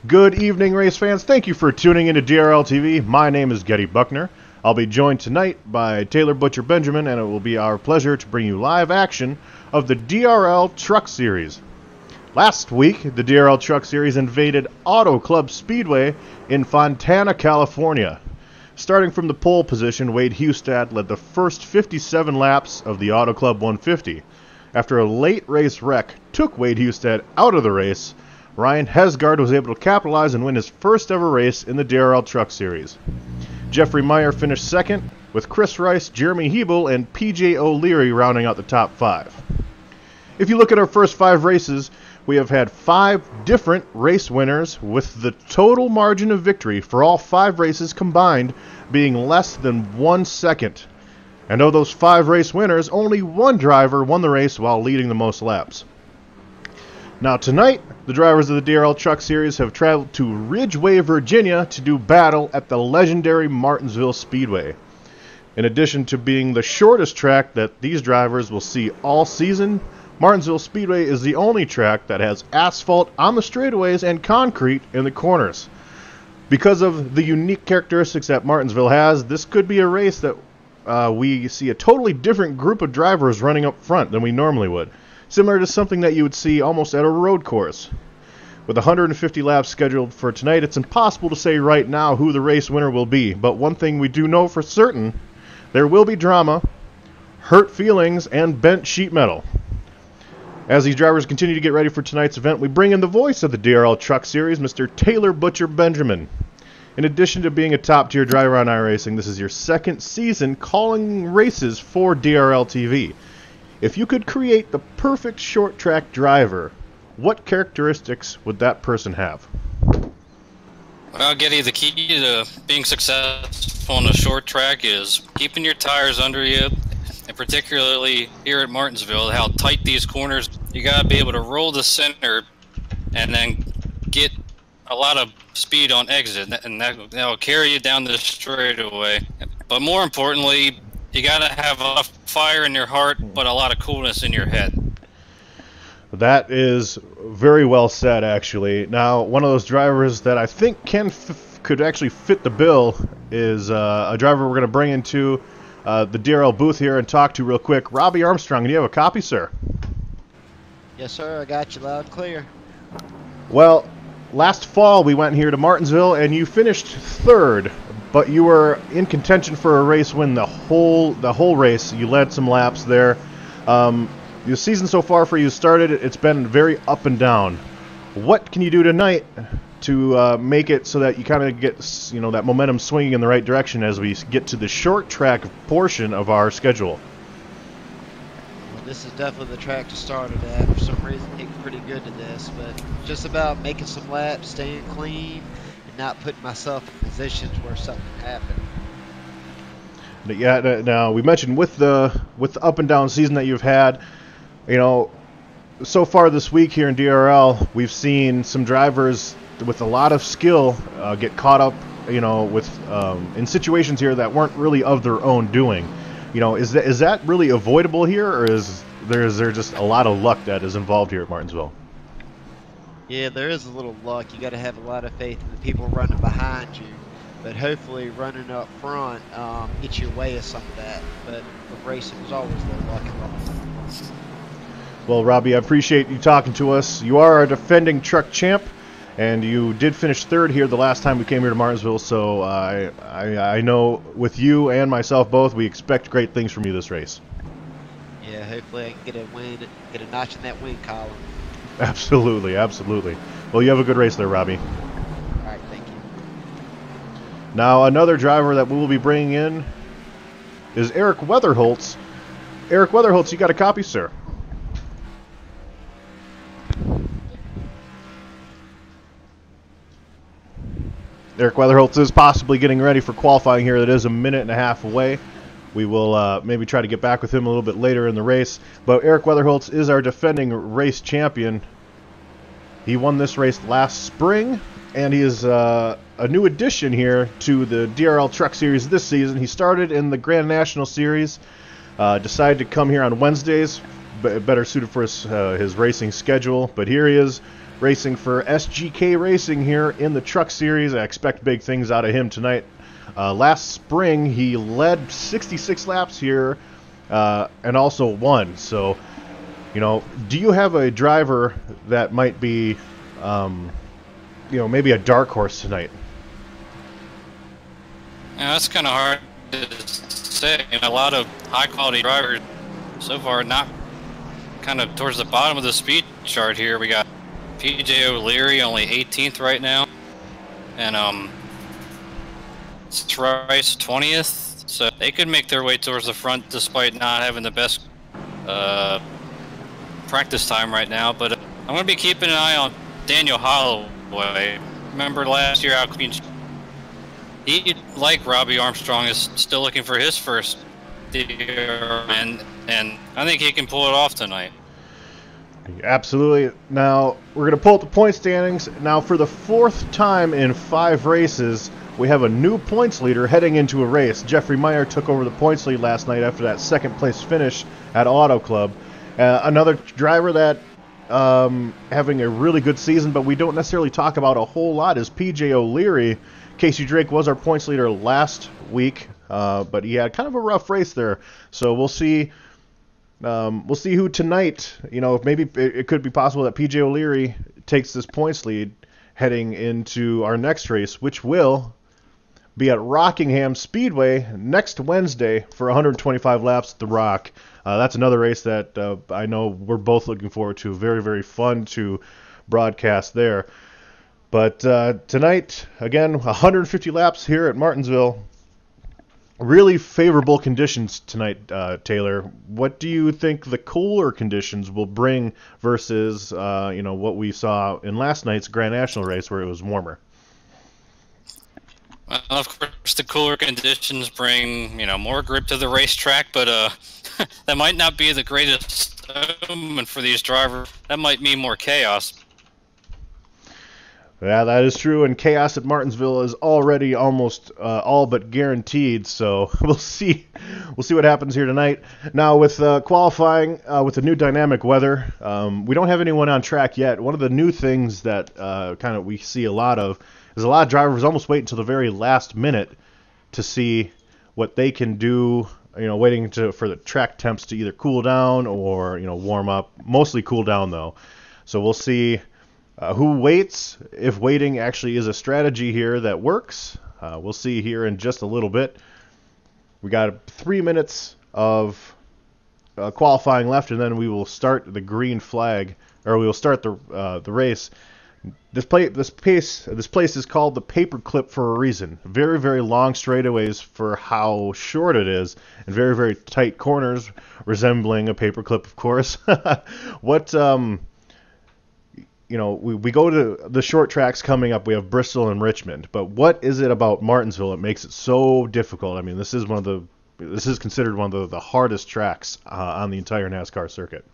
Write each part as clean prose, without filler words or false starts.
Good evening, race fans. Thank you for tuning into DRL TV. My name is Getty Buckner. I'll be joined tonight by Taylor Butcher Benjamin, and it will be our pleasure to bring you live action of the DRL Truck Series. Last week, the DRL Truck Series invaded Auto Club Speedway in Fontana, California. Starting from the pole position, Wade Hustad led the first 57 laps of the Auto Club 150. After a late race wreck took Wade Hustad out of the race, Ryan Hesgaard was able to capitalize and win his first ever race in the DRL Truck Series. Jeffrey Meyer finished second, with Chris Rice, Jeremy Hebel, and PJ O'Leary rounding out the top five. If you look at our first 5 races, we have had 5 different race winners, with the total margin of victory for all 5 races combined being less than 1 second. And of those 5 race winners, only 1 driver won the race while leading the most laps. Now tonight, the drivers of the DRL Truck Series have traveled to Ridgeway, Virginia to do battle at the legendary Martinsville Speedway. In addition to being the shortest track that these drivers will see all season, Martinsville Speedway is the only track that has asphalt on the straightaways and concrete in the corners. Because of the unique characteristics that Martinsville has, this could be a race that we see a totally different group of drivers running up front than we normally would. Similar to something that you would see almost at a road course. With 150 laps scheduled for tonight, it's impossible to say right now who the race winner will be, but one thing we do know for certain, there will be drama, hurt feelings, and bent sheet metal. As these drivers continue to get ready for tonight's event, we bring in the voice of the DRL Truck Series, Mr. Taylor Butcher Benjamin. In addition to being a top-tier driver on iRacing, this is your second season calling races for DRL TV. If you could create the perfect short-track driver, what characteristics would that person have? Well, Getty, the key to being successful on a short track is keeping your tires under you, and particularly here at Martinsville, how tight these corners. You got to be able to roll the center and then get a lot of speed on exit, and that'll carry you down the straightaway. But more importantly, you got to have a lot of fire in your heart, but a lot of coolness in your head. That is very well said, actually. Now, one of those drivers that I think could actually fit the bill is a driver we're going to bring into the DRL booth here and talk to real quick. Robbie Armstrong, do you have a copy, sir? Yes, sir. I got you loud and clear. Well, last fall we went here to Martinsville, and you finished 3rd. But you were in contention for a race win the whole race. You led some laps there. The season so far for you started, it's been very up and down. What can you do tonight to make it so that you kind of get that momentum swinging in the right direction as we get to the short track portion of our schedule? Well, this is definitely the track to start it at. For some reason, I think pretty good to this, but just about making some laps, staying clean, not putting myself in positions where something happened. Yeah. Now we mentioned with the up and down season that you've had, so far this week here in DRL, we've seen some drivers with a lot of skill get caught up, with in situations here that weren't really of their own doing. Is that really avoidable here, or is there just a lot of luck that is involved here at Martinsville? Yeah, there is a little luck. You got to have a lot of faith in the people running behind you, but hopefully running up front gets you away of some of that. But with racing, there's always a little luck involved. Well, Robbie, I appreciate you talking to us. You are our defending truck champ, and you did finish 3rd here the last time we came here to Martinsville. So I know with you and myself both, we expect great things from you this race. Yeah, hopefully I can get a win, get a notch in that win column. Absolutely, absolutely. Well, you have a good race there, Robbie. All right, thank you. Now, another driver that we will be bringing in is Eric Weatherholtz. Eric Weatherholtz, you got a copy, sir? Eric Weatherholtz is possibly getting ready for qualifying here. That is a minute and a half away. We will maybe try to get back with him a little bit later in the race. But Eric Weatherholtz is our defending race champion. He won this race last spring, and he is a new addition here to the DRL Truck Series this season. He started in the Grand National Series, decided to come here on Wednesdays, better suited for his racing schedule. But here he is racing for SGK Racing here in the Truck Series. I expect big things out of him tonight. Last spring, he led 66 laps here and also won. So, you know, do you have a driver that might be, you know, maybe a dark horse tonight? Yeah, that's kind of hard to say. A lot of high-quality drivers so far not kind of towards the bottom of the speed chart here. We got PJ O'Leary only 18th right now, and Trice 20th. So they could make their way towards the front despite not having the best practice time right now. But I'm going to be keeping an eye on Daniel Holloway. Remember last year how he, like Robbie Armstrong, is still looking for his first year, and I think he can pull it off tonight. Absolutely. Now, we're going to pull up the point standings. Now, for the fourth time in 5 races, we have a new points leader heading into a race. Jeffrey Meyer took over the points lead last night after that second-place finish at Auto Club. Another driver that having a really good season, but we don't necessarily talk about a whole lot, is PJ O'Leary. Casey Drake was our points leader last week, but he had kind of a rough race there. So we'll see. We'll see who tonight. You know, maybe it could be possible that PJ O'Leary takes this points lead heading into our next race, which will be at Rockingham Speedway next Wednesday for 125 laps at the Rock. That's another race that I know we're both looking forward to. Very, very fun to broadcast there. But tonight, again, 150 laps here at Martinsville. Really favorable conditions tonight, Taylor. What do you think the cooler conditions will bring versus, you know, what we saw in last night's Grand National race where it was warmer? Well, of course, the cooler conditions bring, you know, more grip to the racetrack, but that might not be the greatest omen for these drivers. That might mean more chaos. Yeah, that is true, and chaos at Martinsville is already almost all but guaranteed. So we'll see what happens here tonight. Now with qualifying, with the new dynamic weather, we don't have anyone on track yet. One of the new things that kind of we see a lot of is a lot of drivers almost wait until the very last minute to see what they can do. You know, waiting for the track temps to either cool down or, you know, warm up. Mostly cool down though. So we'll see. Who waits, if waiting actually is a strategy here that works. We'll see here in just a little bit. We got 3 minutes of qualifying left, and then we will start the green flag, or we will start the race. This place is called the Paperclip for a reason. Very, very long straightaways for how short it is, and very, very tight corners, resembling a paperclip, of course. What you know, we go to the short tracks coming up. We have Bristol and Richmond, but what is it about Martinsville that makes it so difficult? I mean, this is considered one of the hardest tracks on the entire NASCAR circuit.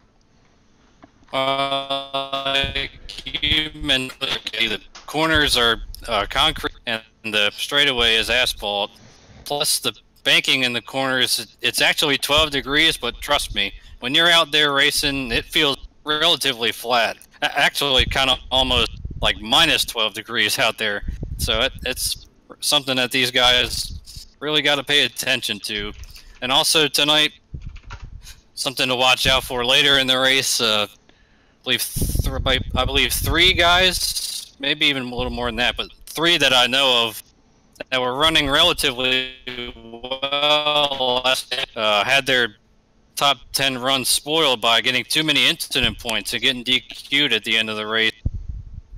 The corners are concrete and the straightaway is asphalt. Plus the banking in the corners, it's actually 12 degrees, but trust me, when you're out there racing, it feels relatively flat. Actually, kind of almost like minus 12 degrees out there. So it's something that these guys really got to pay attention to. And also tonight, something to watch out for later in the race. I believe 3 guys, maybe even a little more than that, but 3 that I know of that were running relatively well had their top 10 runs spoiled by getting too many incident points and getting DQ'd at the end of the race.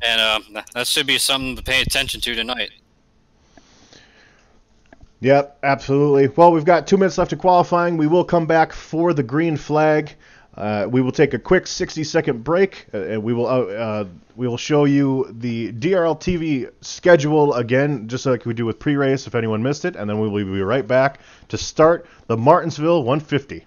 And that should be something to pay attention to tonight. Yep, absolutely. Well, we've got 2 minutes left of qualifying. We will come back for the green flag. We will take a quick 60-second break, and we will show you the DRL TV schedule again, just like we do with pre-race if anyone missed it, and then we will be right back to start the Martinsville 150.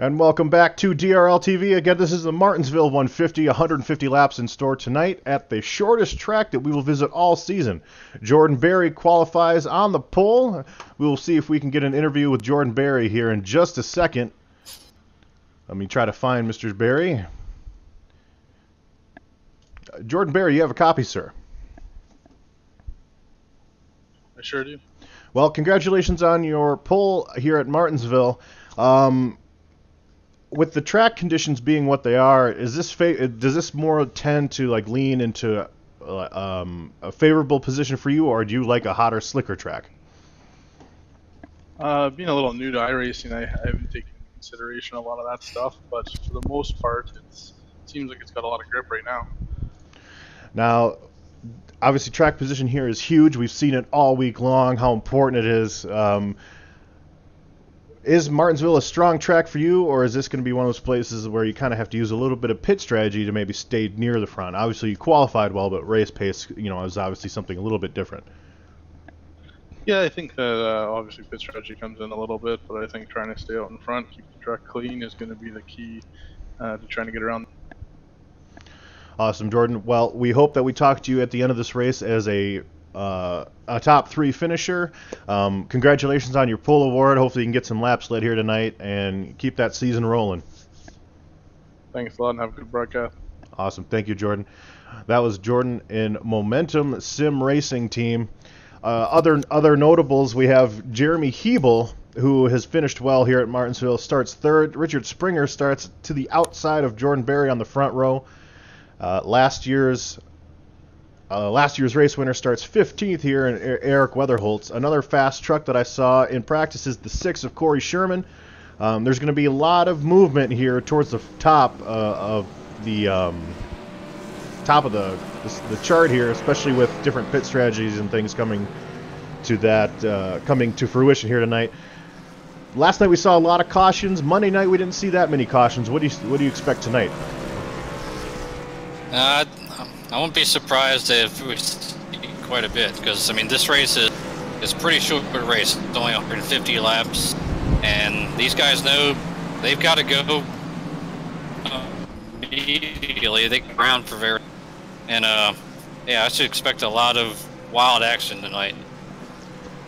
And welcome back to DRL TV. Again, this is the Martinsville 150, 150 laps in store tonight at the shortest track that we will visit all season. Jordan Berry qualifies on the pole. We will see if we can get an interview with Jordan Berry here in just a second. Let me try to find Mr. Berry. Jordan Berry, you have a copy, sir. I sure do. Well, congratulations on your pole here at Martinsville. With the track conditions being what they are, does this more tend to like lean into a favorable position for you, or do you like a hotter, slicker track? Being a little new to iRacing, I haven't taken into consideration a lot of that stuff, but for the most part, it seems like it's got a lot of grip right now. Now, obviously, track position here is huge. We've seen it all week long, how important it is. Is Martinsville a strong track for you, or is this going to be one of those places where you kind of have to use a little bit of pit strategy to maybe stay near the front? Obviously, you qualified well, but race pace, is obviously something a little bit different. Yeah, I think that obviously pit strategy comes in a little bit, but I think trying to stay out in front, keep the track clean is going to be the key to trying to get around. Awesome, Jordan. Well, we hope that we talk to you at the end of this race as a top 3 finisher. Congratulations on your pole award. Hopefully you can get some laps led here tonight and keep that season rolling. Thanks a lot and have a good broadcast. Awesome. Thank you, Jordan. That was Jordan in Momentum Sim Racing Team. Other notables, we have Jeremy Hebel, who has finished well here at Martinsville, starts 3rd. Richard Springer starts to the outside of Jordan Berry on the front row. Last year's race winner starts 15th here in Eric Weatherholtz. Another fast truck that I saw in practice is the 6 of Corey Sherman. There's going to be a lot of movement here towards the top of the chart here, especially with different pit strategies and things coming to fruition here tonight. Last night we saw a lot of cautions. Monday night we didn't see that many cautions. What do you expect tonight? I won't be surprised if we see quite a bit, because this race is pretty short race. It's only 150 laps, and these guys know they've got to go immediately. They can round for very, and I should expect a lot of wild action tonight.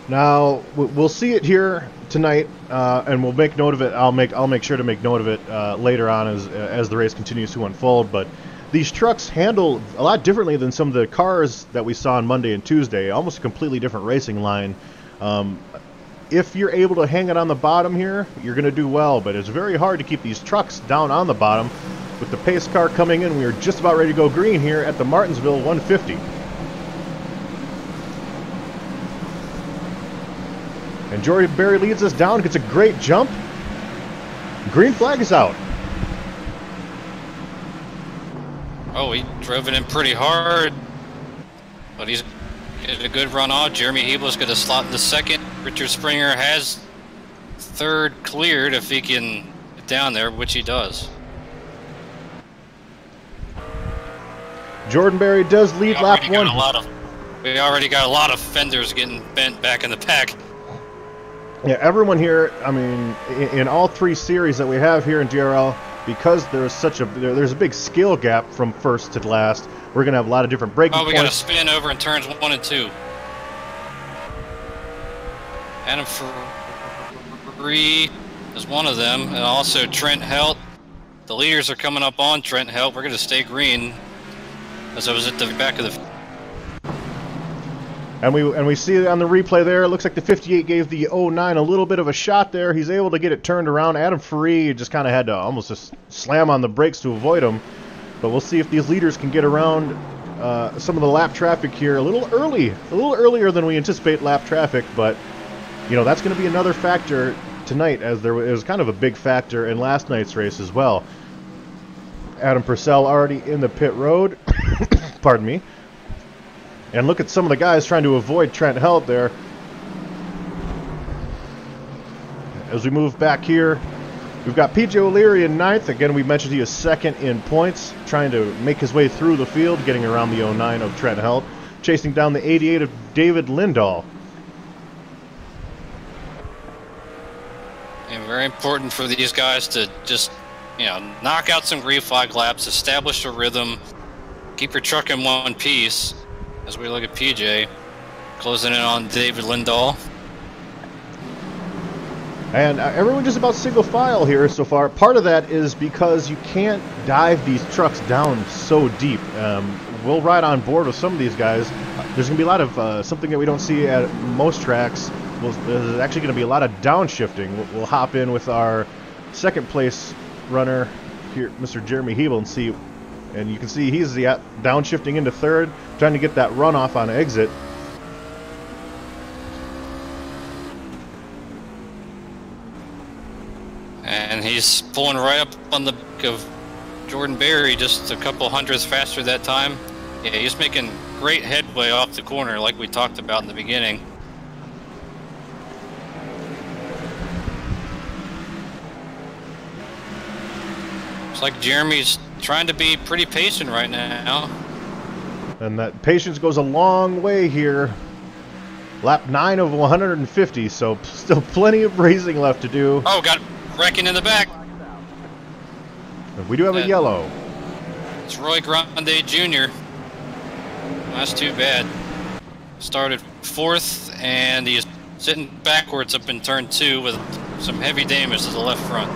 Now we'll see it here tonight, and we'll make note of it. I'll make sure to make note of it later on as the race continues to unfold. But these trucks handle a lot differently than some of the cars that we saw on Monday and Tuesday. Almost a completely different racing line. If you're able to hang it on the bottom here, you're going to do well, but it's very hard to keep these trucks down on the bottom. With the pace car coming in, we are just about ready to go green here at the Martinsville 150. And Jordan Berry leads us down, gets a great jump. Green flag is out. Oh, he drove it in pretty hard, but he's getting a good run off. Jeremy Hebel's going to slot in the 2nd. Richard Springer has 3rd cleared if he can get down there, which he does. Jordan Berry does lead lap 1. We already got a lot of fenders getting bent back in the pack. Yeah, everyone here, in all 3 series that we have here in DRL, because there's a big skill gap from first to last, we're going to have a lot of different braking points. We got to spin over in turns 1 and 2. Adam Free is one of them, and also Trent Helt. The leaders are coming up on Trent Helt. We're going to stay green, as I was at the back of the... And we see it on the replay there. It looks like the 58 gave the 09 a little bit of a shot there. He's able to get it turned around. Adam Free just kind of had to almost just slam on the brakes to avoid him. But we'll see if these leaders can get around some of the lap traffic here a little earlier than we anticipate lap traffic. But that's going to be another factor tonight, as it was kind of a big factor in last night's race as well. Adam Purcell already in the pit road. Pardon me. And look at some of the guys trying to avoid Trent Helt there. As we move back here, we've got PJ O'Leary in 9th. Again, we mentioned he is 2nd in points, trying to make his way through the field, getting around the 09 of Trent Helt, chasing down the 88 of David Lindahl. And very important for these guys to just, you know, knock out some green flag laps, establish a rhythm, keep your truck in one piece. As we look at PJ closing in on David Lindahl. And everyone just about single file here so far. Part of that is because you can't dive these trucks down so deep. We'll ride on board with some of these guys. There's going to be a lot of something that we don't see at most tracks. There's actually going to be a lot of downshifting. We'll hop in with our second place runner here, Mr. Jeremy Hebel, and see. And you can see he's the downshifting into third, trying to get that runoff on exit. And he's pulling right up on the back of Jordan Berry, just a couple hundredths faster that time. Yeah, he's making great headway off the corner like we talked about in the beginning. Looks like Jeremy's trying to be pretty patient right now. And that patience goes a long way here. Lap 9 of 150, so still plenty of racing left to do. Oh, got wrecking in the back. We do have a yellow. It's Roy Grande Jr. That's too bad. Started fourth, and he's sitting backwards up in turn 2 with some heavy damage to the left front.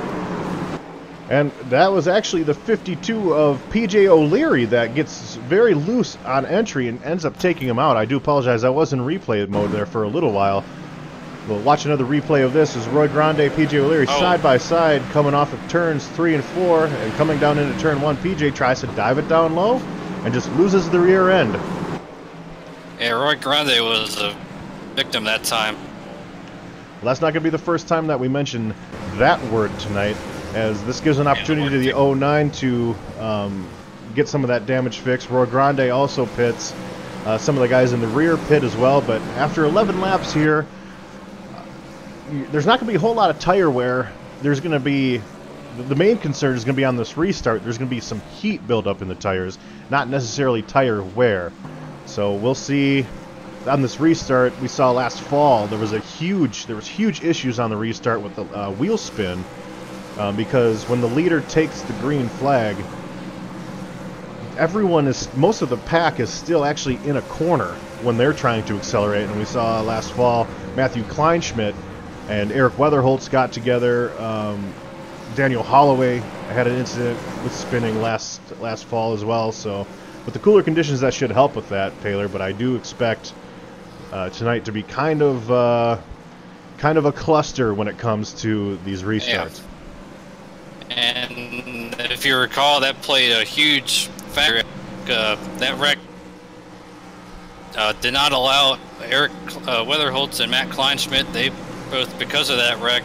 And that was actually the 52 of PJ O'Leary that gets very loose on entry and ends up taking him out. I do apologize, I was in replay mode there for a little while. We'll watch another replay of this as Roy Grande, PJ O'Leary side by side coming off of turns 3 and 4 and coming down into turn 1. PJ tries to dive it down low and just loses the rear end. Yeah, Roy Grande was a victim that time. Well, that's not going to be the first time that we mention that word tonight, as this gives an opportunity to the 09 to get some of that damage fixed. Roy Grande also pits. Some of the guys in the rear pit as well, but after 11 laps here, there's not going to be a whole lot of tire wear. There's going to be, the main concern is going to be on this restart. There's going to be some heat buildup in the tires, not necessarily tire wear. So we'll see. On this restart, we saw last fall there was huge issues on the restart with the wheel spin, because when the leader takes the green flag, most of the pack is still actually in a corner when they're trying to accelerate. And we saw last fall Matthew Kleinschmidt and Eric Weatherholtz got together. Daniel Holloway had an incident with spinning last fall as well. So with the cooler conditions, that should help with that, Taylor. But I do expect tonight to be kind of a cluster when it comes to these restarts. Yeah. And if you recall, that played a huge factor. That wreck did not allow Eric Weatherholtz and Matt Kleinschmidt. They both, because of that wreck,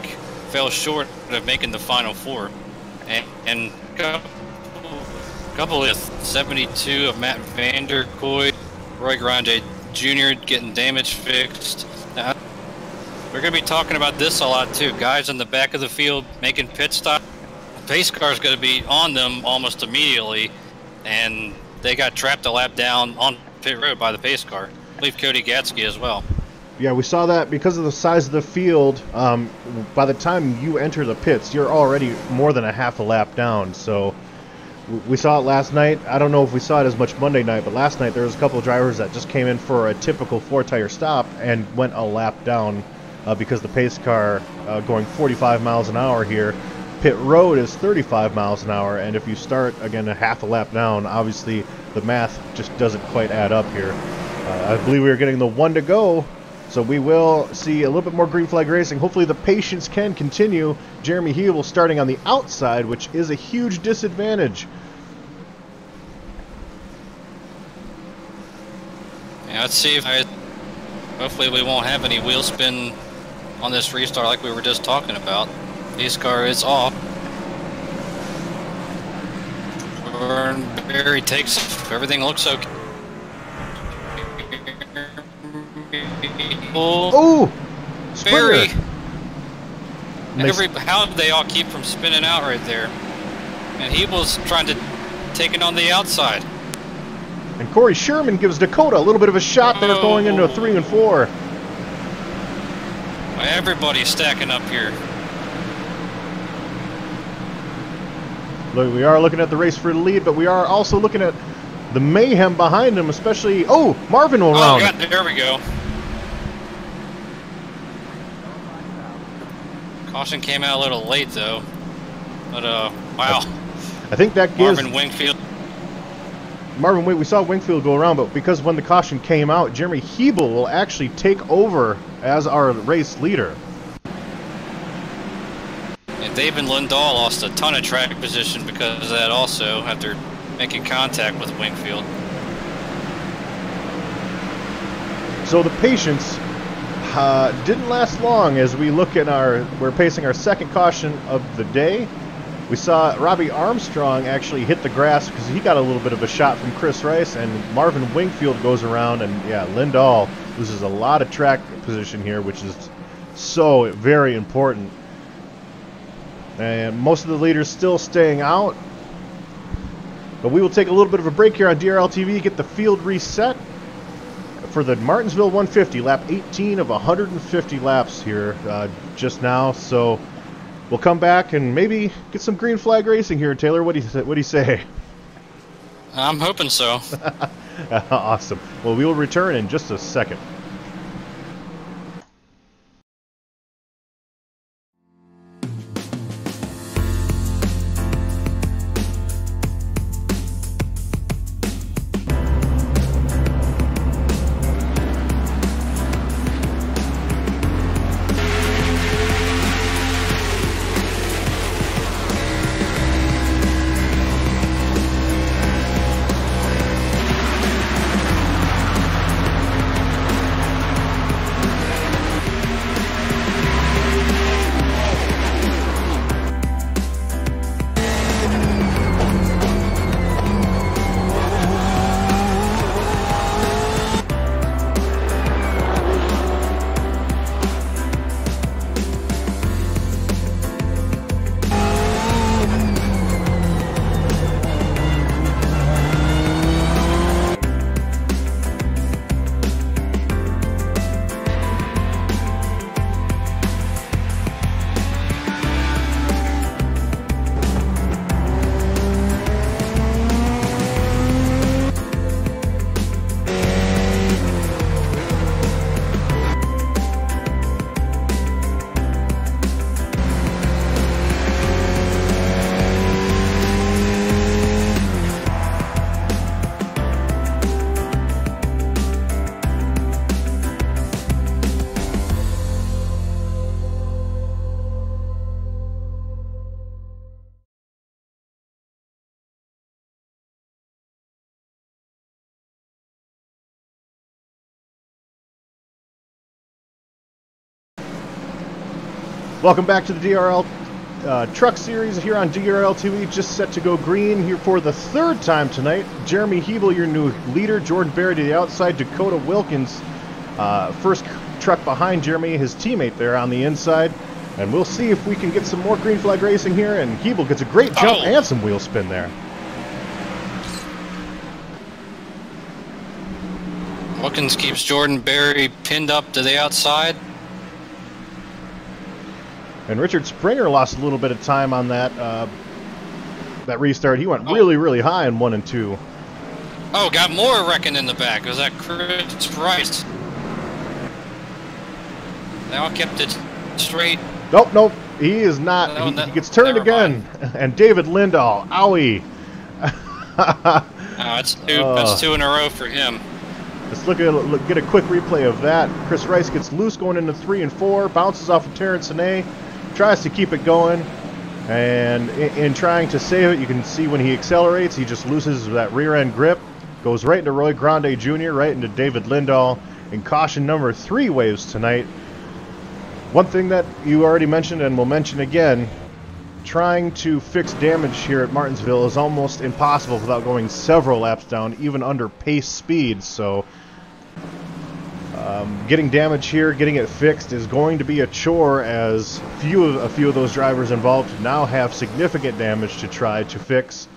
fell short of making the final 4. And couple with 72 of Matt Vanderkooi, Roy Grande Jr. getting damage fixed. Now, we're going to be talking about this a lot too. Guys in the back of the field making pit stop. The pace car is going to be on them almost immediately, and they got trapped a lap down on pit road by the pace car. I believe Cody Gatsky as well. Yeah, we saw that because of the size of the field. By the time you enter the pits, you're already more than a half a lap down. So we saw it last night. I don't know if we saw it as much Monday night, but last night there was a couple of drivers that just came in for a typical 4-tire stop and went a lap down because the pace car going 45 miles an hour here. Pit road is 35 miles an hour, and if you start, again, a half a lap down, obviously the math just doesn't quite add up here. I believe we are getting the 1 to go, so we will see a little bit more green flag racing. Hopefully the patience can continue. Jeremy Hebel starting on the outside, which is a huge disadvantage. Yeah, let's see if hopefully we won't have any wheel spin on this restart like we were just talking about. Pace car is off. Barry takes off. Everything looks okay. Oh! Barry! How did they all keep from spinning out right there? And he was trying to take it on the outside. And Corey Sherman gives Dakota a little bit of a shot there going into a 3 and 4. Everybody's stacking up here. we are looking at the race for the lead, but we are also looking at the mayhem behind him, especially... Oh, Marvin will round. God, there we go. Caution came out a little late, though. But, wow. I think that gives... Marvin we saw Wingfield go around, but because when the caution came out, Jeremy Hebel will actually take over as our race leader. And David Lindahl lost a ton of track position because of that also, after making contact with Wingfield. So the patience didn't last long as we look at we're pacing our second caution of the day. We saw Robbie Armstrong actually hit the grass because he got a little bit of a shot from Chris Rice, and Marvin Wingfield goes around, and yeah, Lindahl loses a lot of track position here, which is so very important. And most of the leaders still staying out. But we will take a little bit of a break here on DRL TV, get the field reset for the Martinsville 150, lap 18 of 150 laps here just now. So we'll come back and maybe get some green flag racing here, Taylor. What do you say? I'm hoping so. Awesome. Well, we will return in just a second. Welcome back to the DRL Truck Series here on DRL TV, just set to go green here for the third time tonight. Jeremy Hebel, your new leader. Jordan Berry to the outside. Dakota Wilkins, first truck behind Jeremy, his teammate there on the inside. And we'll see if we can get some more green flag racing here. And Hebel gets a great jump and some wheel spin there. Wilkins keeps Jordan Berry pinned up to the outside. And Richard Springer lost a little bit of time on that that restart. He went really high in 1 and 2. Oh, got more wrecking in the back. Was that Chris Rice? Now kept it straight. Nope. He is not. No, he gets turned again. And David Lindahl. Owie. That's two in a row for him. Let's get a quick replay of that. Chris Rice gets loose going into 3 and 4. Bounces off of Terrence Sine. Tries to keep it going, and in trying to save it, you can see when he accelerates, he just loses that rear end grip, goes right into Roy Grande Jr., right into David Lindahl, and caution number 3 waves tonight. One thing that you already mentioned and will mention again, trying to fix damage here at Martinsville is almost impossible without going several laps down, even under pace speed, so getting damage here, getting it fixed is going to be a chore, as a few of those drivers involved now have significant damage to try to fix.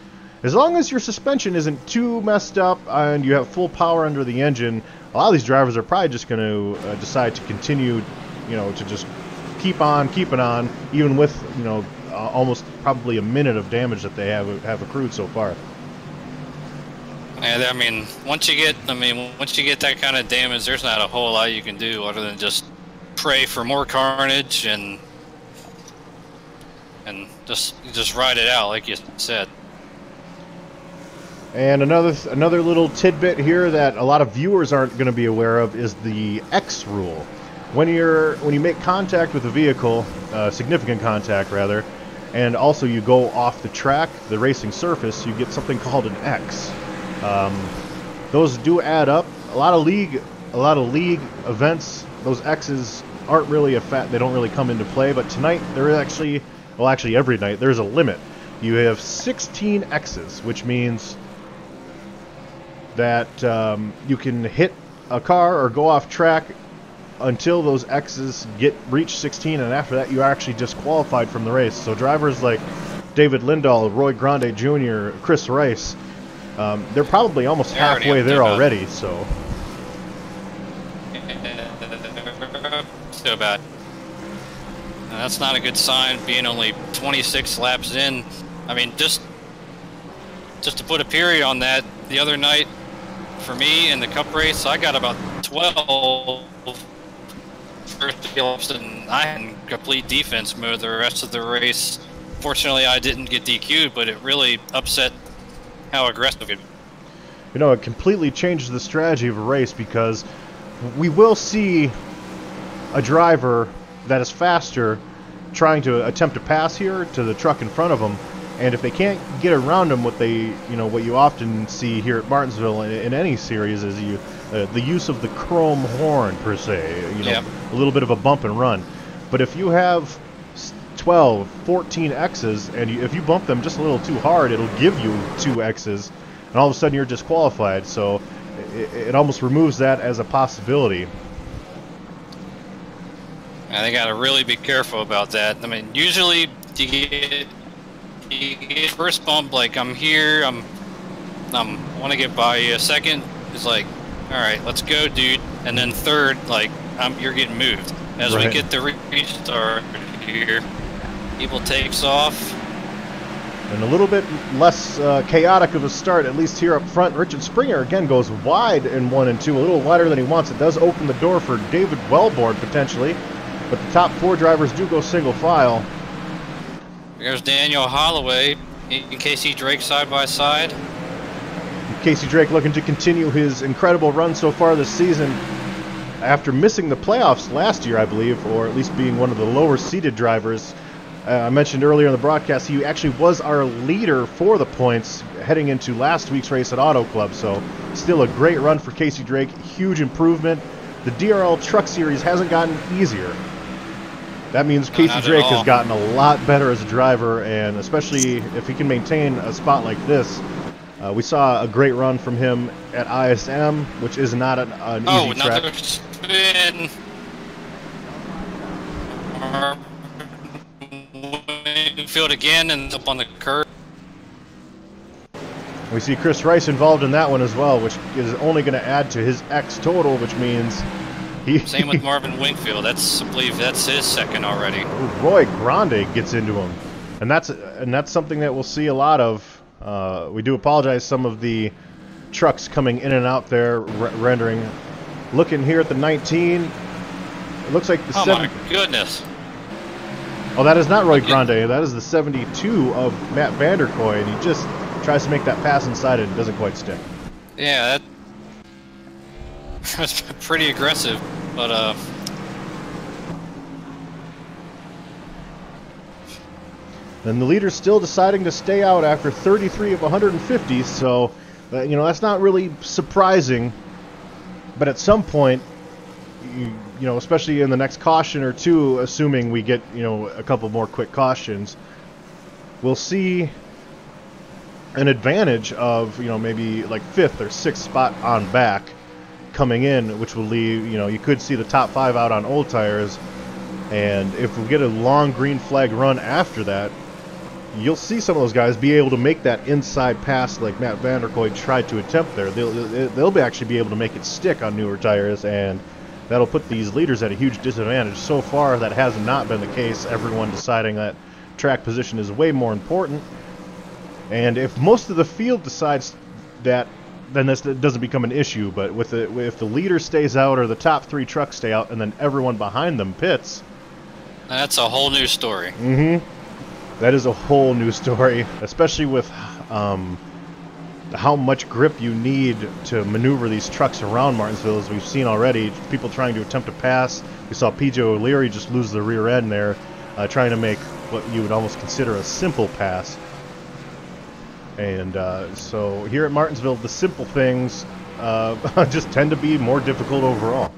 As long as your suspension isn't too messed up and you have full power under the engine, a lot of these drivers are probably just going to decide to continue, to just keep on keeping on, even with almost probably a minute of damage that they have accrued so far. And I mean, once you get that kind of damage, there's not a whole lot you can do other than just pray for more carnage and just ride it out, like you said. And another little tidbit here that a lot of viewers aren't going to be aware of is the X rule. When you make contact with a vehicle, significant contact rather, and also you go off the track, the racing surface, you get something called an X. Those do add up. A lot of league events, those X's aren't really they don't really come into play. But tonight there is actually every night there's a limit. You have 16 X's, which means that you can hit a car or go off track until those X's reach 16, and after that you are actually disqualified from the race. So drivers like David Lindahl, Roy Grande Jr., Chris Rice, they're probably almost halfway there already. So so bad. That's not a good sign, being only 26 laps in. I mean, just to put a period on that, the other night for me in the Cup race, I got about 12 first laps, and I had in complete defense mode the rest of the race. Fortunately, I didn't get DQ'd, but it really upset how aggressive it. You know, it completely changes the strategy of a race, because we will see a driver that is faster trying to attempt to pass here to the truck in front of them, and if they can't get around them, what you often see here at Martinsville in any series is the use of the chrome horn per se. Yep. A little bit of a bump and run. But if you have 12, 14 X's, and if you bump them just a little too hard, it'll give you 2 X's, and all of a sudden you're disqualified. So it almost removes that as a possibility. And they got to really be careful about that. I mean, usually you get first bump, like I'm here, I want to get by you. Second is like, all right, let's go, dude. And then third, like, you're getting moved. As we get the restart here, people takes off. And a little bit less chaotic of a start, at least here up front. Richard Springer again goes wide in 1 and 2, a little wider than he wants. It does open the door for David Wellborn potentially, but the top 4 drivers do go single file. There's Daniel Holloway and Casey Drake side by side. Casey Drake looking to continue his incredible run so far this season. After missing the playoffs last year, I believe, or at least being one of the lower seeded drivers. I mentioned earlier in the broadcast, he actually was our leader for the points heading into last week's race at Auto Club. So still a great run for Casey Drake, huge improvement. The DRL Truck Series hasn't gotten easier. That means Casey Drake has gotten a lot better as a driver, and especially if he can maintain a spot like this. We saw a great run from him at ISM, which is not an easy track. Another spin. Field again and up on the curve. We see Chris Rice involved in that one as well, which is only going to add to his X total, which means Same with Marvin Wingfield. I believe that's his second already. Roy Grande gets into him, and that's something that we'll see a lot of. We do apologize, some of the trucks coming in and out there rendering. Looking here at the 19, it looks like the Oh my goodness! Oh, that is not Roy Grande. That is the 72 of Matt Vanderkoy, and he just tries to make that pass inside it and doesn't quite stick. Yeah, that's pretty aggressive, but And the leader's still deciding to stay out after 33 of 150, so that's not really surprising. But at some point, especially in the next caution or two, assuming we get a couple more quick cautions, we'll see an advantage of maybe like 5th or 6th spot on back coming in, which will leave you could see the top 5 out on old tires. And if we get a long green flag run after that, you'll see some of those guys be able to make that inside pass like Matt Vanderkoy tried to attempt there. They'll actually be able to make it stick on newer tires, and that'll put these leaders at a huge disadvantage. So far, that has not been the case. Everyone deciding that track position is way more important. And if most of the field decides that, then this doesn't become an issue. But if the leader stays out or the top 3 trucks stay out and then everyone behind them pits, that's a whole new story. That is a whole new story, especially with how much grip you need to maneuver these trucks around Martinsville, as we've seen already. People trying to attempt to pass. We saw PJ O'Leary just lose the rear end there, trying to make what you would almost consider a simple pass. And so here at Martinsville, the simple things just tend to be more difficult overall.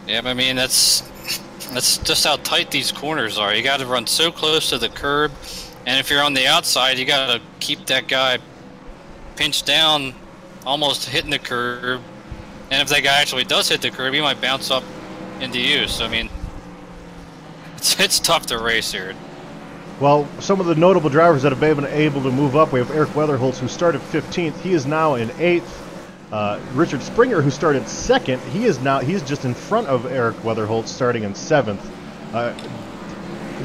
Yeah, I mean, that's just how tight these corners are. You got to run so close to the curb, and if you're on the outside, you got to keep that guy pinched down, almost hitting the curb. And if that guy actually does hit the curb, he might bounce up into you. So I mean, it's tough to race here. Well, some of the notable drivers that have been able to move up, we have Eric Weatherholtz, who started 15th. He is now in 8th. Richard Springer, who started 2nd, he's just in front of Eric Weatherholtz, starting in 7th.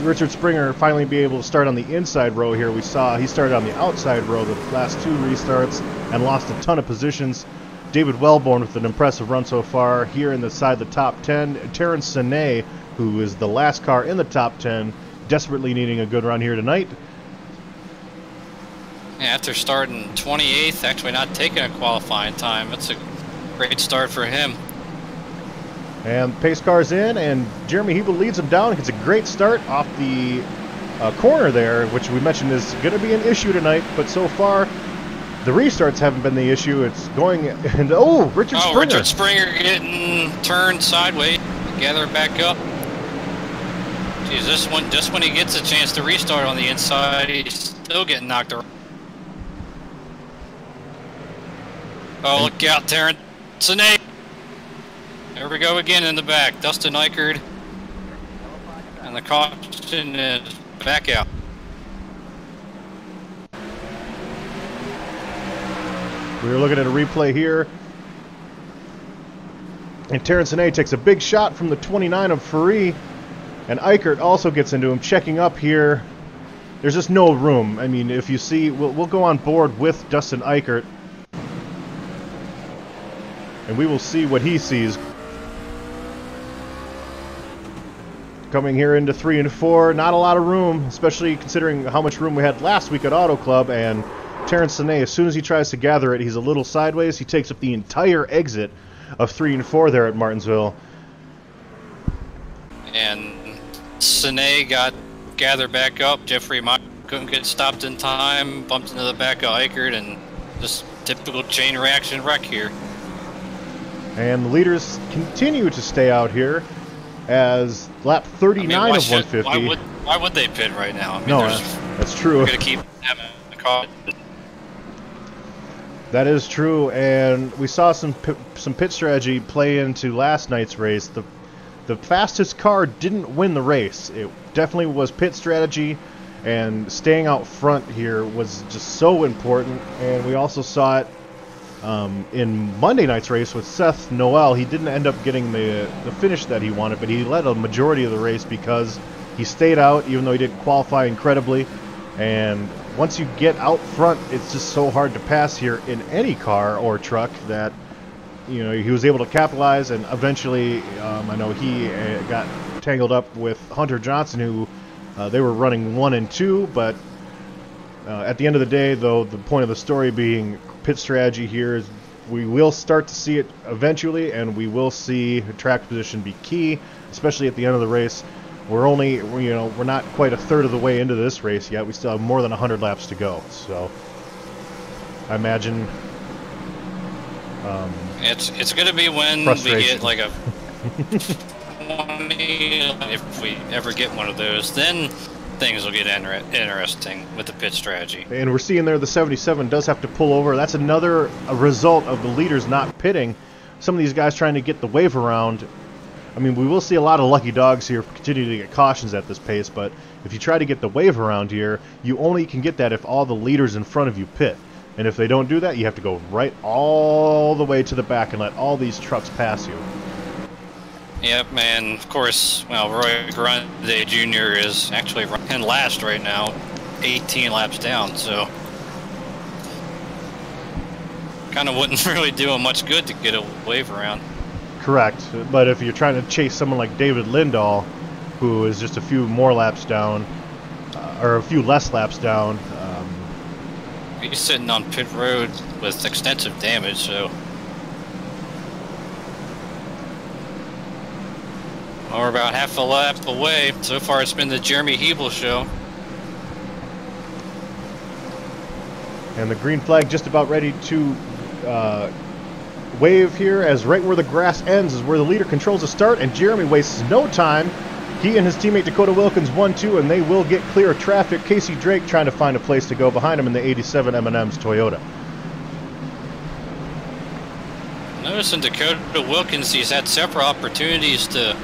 Richard Springer finally be able to start on the inside row here. We saw he started on the outside row the last 2 restarts and lost a ton of positions. David Wellborn with an impressive run so far here in the side of the top 10. Terrence Sine, who is the last car in the top 10, desperately needing a good run here tonight. Yeah, after starting 28th, actually not taking a qualifying time, that's a great start for him. And pace car's in, and Jeremy Hebel leads him down. Gets a great start off the corner there, which we mentioned is going to be an issue tonight. But so far, the restarts haven't been the issue. It's going, and Richard Springer. Richard Springer getting turned sideways, gather back up. Geez, this one, just when he gets a chance to restart on the inside, he's still getting knocked around. Oh, look out, Terrence Sine. There we go again in the back. Dustin Eichert. And the caution is back out. We're looking at a replay here. And Terrence Sine takes a big shot from the 29 of Ferree. And Eichert also gets into him, checking up here. There's just no room. I mean, if you see, we'll go on board with Dustin Eichert. And we will see what he sees. Coming here into 3 and 4, not a lot of room, especially considering how much room we had last week at Auto Club. And Terrence Sine, as soon as he tries to gather it, he's a little sideways. He takes up the entire exit of 3 and 4 there at Martinsville. And Sine got gathered back up. Jeffrey Mott couldn't get stopped in time, bumped into the back of Eichert, and just typical chain reaction wreck here. And the leaders continue to stay out here as lap 39 of 150. Why would they pit right now? I mean, no, that's true. We're going to keep having a car. That is true, and we saw some pit strategy play into last night's race. The fastest car didn't win the race. It definitely was pit strategy, and staying out front here was just so important. And we also saw it in Monday night's race with Seth Noel. He didn't end up getting the finish that he wanted, but he led a majority of the race because he stayed out, even though he didn't qualify incredibly. And once you get out front, it's just so hard to pass here in any car or truck that, you know, he was able to capitalize. And eventually, I know he got tangled up with Hunter Johnson, who they were running 1 and 2, but at the end of the day, though, the point of the story being pit strategy here is we will start to see it eventually, and we will see track position be key, especially at the end of the race. We're not quite a third of the way into this race yet. We still have more than 100 laps to go. So I imagine it's going to be when we get like a 20, if we ever get one of those, then things will get interesting with the pit strategy. And we're seeing there the 77 does have to pull over. That's another result of the leaders not pitting. Some of these guys trying to get the wave around. I mean, we will see a lot of lucky dogs here continue to get cautions at this pace, but if you try to get the wave around here, you only can get that if all the leaders in front of you pit. And if they don't do that, you have to go right all the way to the back and let all these trucks pass you. Yep, and of course, well, Roy Grande Jr. is actually running last right now, 18 laps down, so kind of wouldn't really do him much good to get a wave around. Correct, but if you're trying to chase someone like David Lindahl, who is just a few more laps down, or a few less laps down, he's sitting on pit road with extensive damage, so. Well, we're about half a lap away. So far, it's been the Jeremy Hebel show. and the green flag just about ready to wave here, as right where the grass ends is where the leader controls the start, and Jeremy wastes no time. He and his teammate Dakota Wilkins 1-2, and they will get clear of traffic. Casey Drake trying to find a place to go behind him in the 87 M&M's Toyota. Noticing Dakota Wilkins, he's had several opportunities to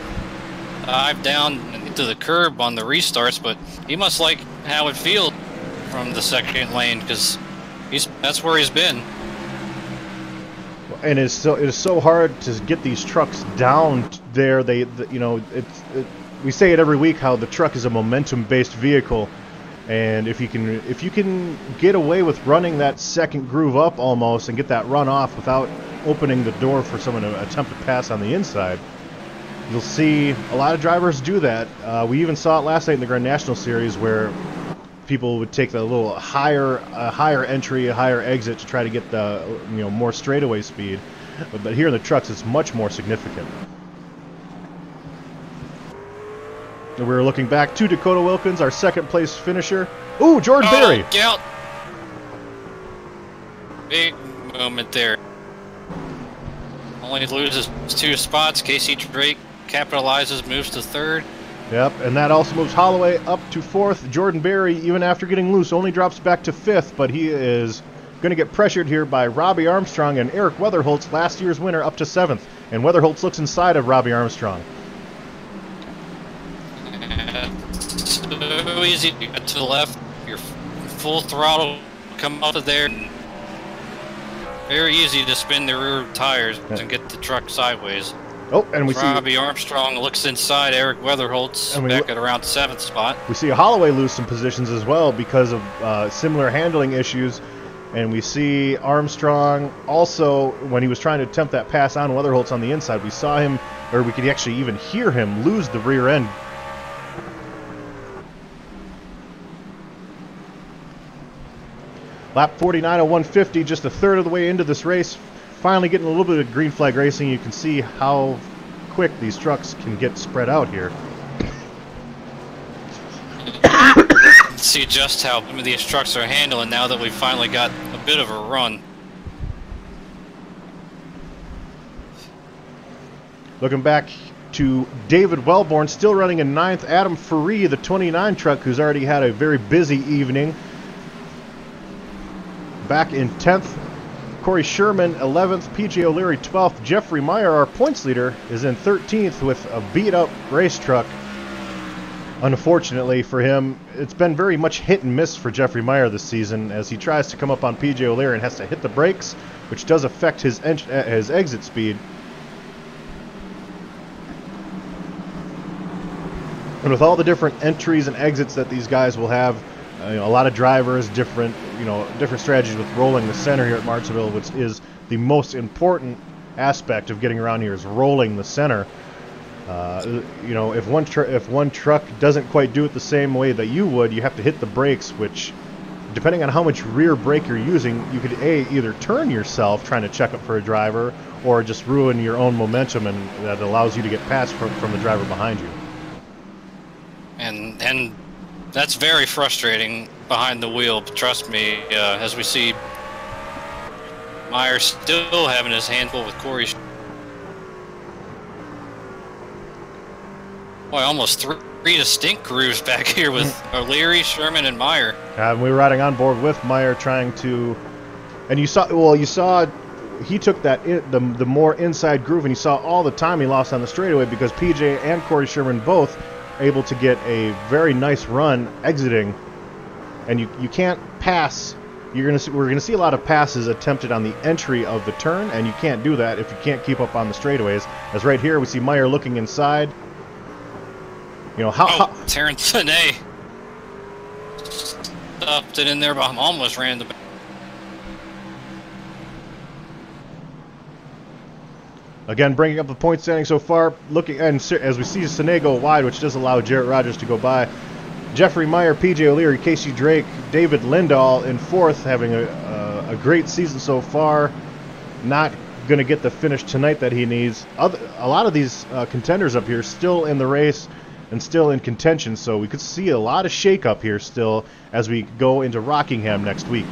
dive down into the curb on the restarts, but he must like how it feels from the second lane, because that's where he's been. And it is so hard to get these trucks down there. We say it every week how the truck is a momentum-based vehicle, and if you can get away with running that second groove up almost and get that run off without opening the door for someone to attempt to pass on the inside, you'll see a lot of drivers do that. We even saw it last night in the Grand National Series, where people would take the little higher entry, a higher exit to try to get the more straightaway speed. But here in the trucks, it's much more significant. And we're looking back to Dakota Wilkins, our second place finisher. Ooh, Jordan Berry! Look out! Big moment there. Only loses 2 spots. Casey Drake capitalizes, moves to 3rd. Yep, and that also moves Holloway up to 4th. Jordan Berry, even after getting loose, only drops back to 5th, but he is going to get pressured here by Robbie Armstrong and Eric Weatherholtz, last year's winner, up to 7th. And Weatherholtz looks inside of Robbie Armstrong. So easy to get to the left. Your full throttle, come out of there. Very easy to spin the rear tires and get the truck sideways. Oh, and we see Robbie Armstrong looks inside Eric Weatherholtz back at around 7th spot. We see Holloway lose some positions as well because of similar handling issues. And we see Armstrong also, when he was trying to attempt that pass on Weatherholtz on the inside, we saw him, or we could actually even hear him lose the rear end. Lap 49 of 150, just a third of the way into this race. Finally getting a little bit of green flag racing. You can see how quick these trucks can get spread out here. See just how these trucks are handling now that we've finally got a bit of a run. Looking back to David Wellborn, still running in 9th. Adam Faree, the 29 truck, who's already had a very busy evening, back in 10th. Corey Sherman, 11th. P.J. O'Leary, 12th. Jeffrey Meyer, our points leader, is in 13th with a beat-up race truck. Unfortunately for him, it's been very much hit and miss for Jeffrey Meyer this season, as he tries to come up on P.J. O'Leary and has to hit the brakes, which does affect his exit speed. And with all the different entries and exits that these guys will have, a lot of drivers, different strategies with rolling the center here at Martinsville, which is the most important aspect of getting around here, is rolling the center. If one truck doesn't quite do it the same way that you would, you have to hit the brakes, which, depending on how much rear brake you're using, you could either turn yourself trying to check up for a driver, or just ruin your own momentum, and that allows you to get past from the driver behind you. And that's very frustrating behind the wheel, trust me, as we see Meyer still having his handful with Corey. Boy, almost three distinct grooves back here with O'Leary, Sherman, and Meyer. We were riding on board with Meyer trying to, and you saw he took that the more inside groove, and you saw all the time he lost on the straightaway because PJ and Corey Sherman both able to get a very nice run exiting, and you can't pass we're gonna see a lot of passes attempted on the entry of the turn, and you can't do that if you can't keep up on the straightaways. As right here we see Meyer looking inside. You know how Terrence Tanay stuffed it in there, but almost ran the back. Again, bringing up the point standing so far, looking, and as we see Sine go wide, which does allow Jarrett Rogers to go by. Jeffrey Meyer, P.J. O'Leary, Casey Drake, David Lindahl in fourth, having a great season so far. Not going to get the finish tonight that he needs. A lot of these contenders up here still in the race and still in contention, so we could see a lot of shake-up here still as we go into Rockingham next week.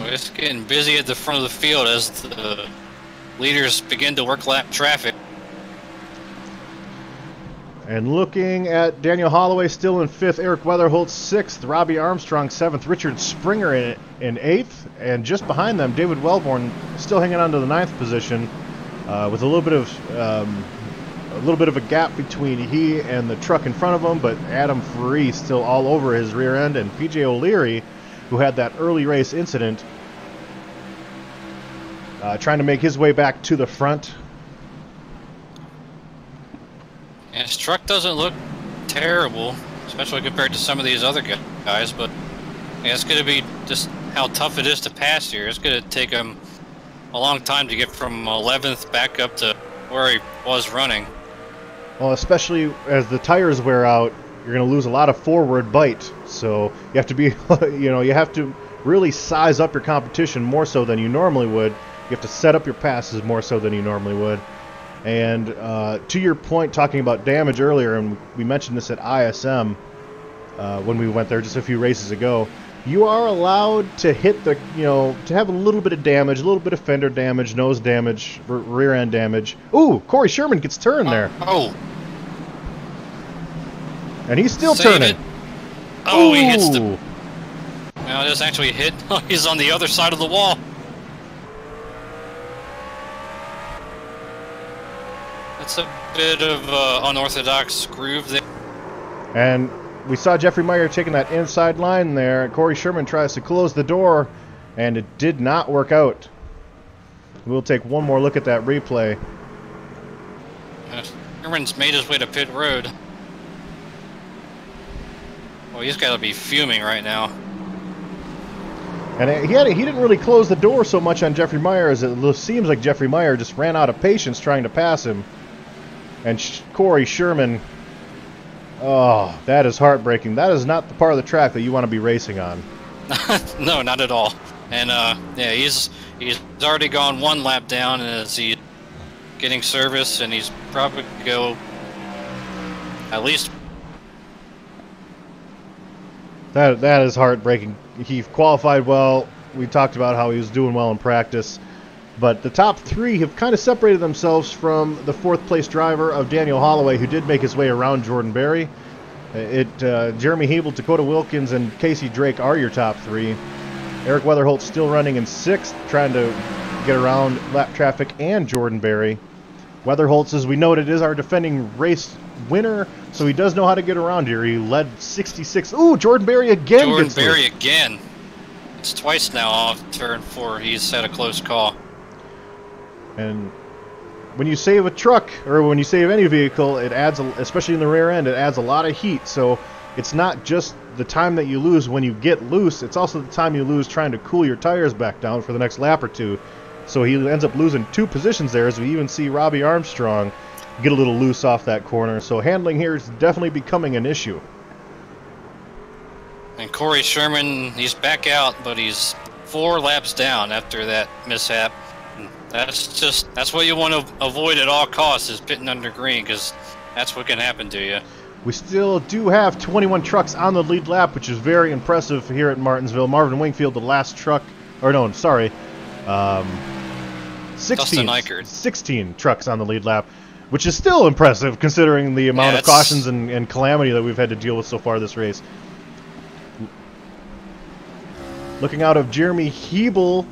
It's getting busy at the front of the field as the leaders begin to work lap traffic. And looking at Daniel Holloway still in 5th, Eric Weatherholt 6th, Robbie Armstrong 7th, Richard Springer in 8th, and just behind them, David Wellborn still hanging on to the 9th position with a little bit of a gap between he and the truck in front of him, but Adam Free still all over his rear end, and P.J. O'Leary, who had that early race incident, trying to make his way back to the front. And his truck doesn't look terrible, especially compared to some of these other guys, but yeah, it's going to be just how tough it is to pass here. It's going to take him a long time to get from 11th back up to where he was running. Well, especially as the tires wear out, you're going to lose a lot of forward bite. So you have to be, you have to really size up your competition more so than you normally would. You have to set up your passes more so than you normally would. And to your point, talking about damage earlier, and we mentioned this at ISM when we went there just a few races ago, you are allowed to hit the, to have a little bit of damage, a little bit of fender damage, nose damage, rear end damage. Ooh, Corey Sherman gets turned there. Oh. And he's still turning. Oh, he hits the... Now, this actually hit. He's on the other side of the wall. That's a bit of unorthodox groove there. And we saw Jeffrey Meyer taking that inside line there. Corey Sherman tries to close the door, and it did not work out. We'll take one more look at that replay. Sherman's made his way to pit road. Well, he's got to be fuming right now. And he didn't really close the door so much on Jeffrey Meyer as it seems like Jeffrey Meyer just ran out of patience trying to pass him. And Corey Sherman, oh, that is heartbreaking. That is not the part of the track that you want to be racing on. No, not at all. And yeah, he's already gone one lap down as he's getting service, and he's probably going to go at least. That is heartbreaking. He qualified well. We talked about how he was doing well in practice. But the top three have kind of separated themselves from the fourth place driver of Daniel Holloway, who did make his way around Jordan Berry. Jeremy Hebel, Dakota Wilkins, and Casey Drake are your top three. Eric Weatherholt still running in sixth, trying to get around lap traffic and Jordan Berry. Weatherholtz, as we noted, is our defending race winner, so he does know how to get around here. He led 66. Ooh, Jordan Berry again. Jordan Berry again. It's twice now off turn 4. He's had a close call. And when you save a truck, or when you save any vehicle, it adds, especially in the rear end, it adds a lot of heat. So it's not just the time that you lose when you get loose, it's also the time you lose trying to cool your tires back down for the next lap or two. So he ends up losing 2 positions there, as we even see Robbie Armstrong get a little loose off that corner. So handling here is definitely becoming an issue. And Corey Sherman, he's back out, but he's 4 laps down after that mishap. That's what you want to avoid at all costs, is pitting under green, because that's what can happen to you. We still do have 21 trucks on the lead lap, which is very impressive here at Martinsville. Marvin Wingfield, the last truck, or no, sorry, 16 trucks on the lead lap, which is still impressive considering the amount of cautions and calamity that we've had to deal with so far this race. Looking out of Jeremy Hebel,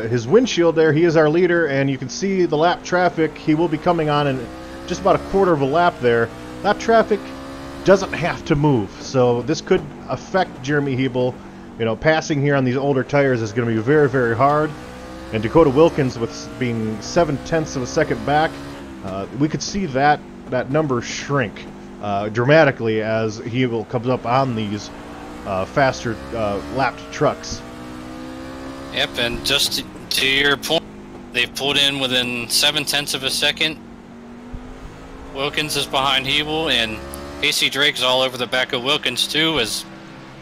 his windshield there, he is our leader, and you can see the lap traffic. He will be coming on in just about a quarter of a lap there. Lap traffic doesn't have to move. So this could affect Jeremy Hebel. You know, passing here on these older tires is going to be very, very hard. And Dakota Wilkins, with being 0.7 of a second back, we could see that number shrink dramatically as Hebel comes up on these faster lapped trucks. Yep, and just to your point, they've pulled in within 0.7 of a second. Wilkins is behind Hebel, and Casey Drake's all over the back of Wilkins too, as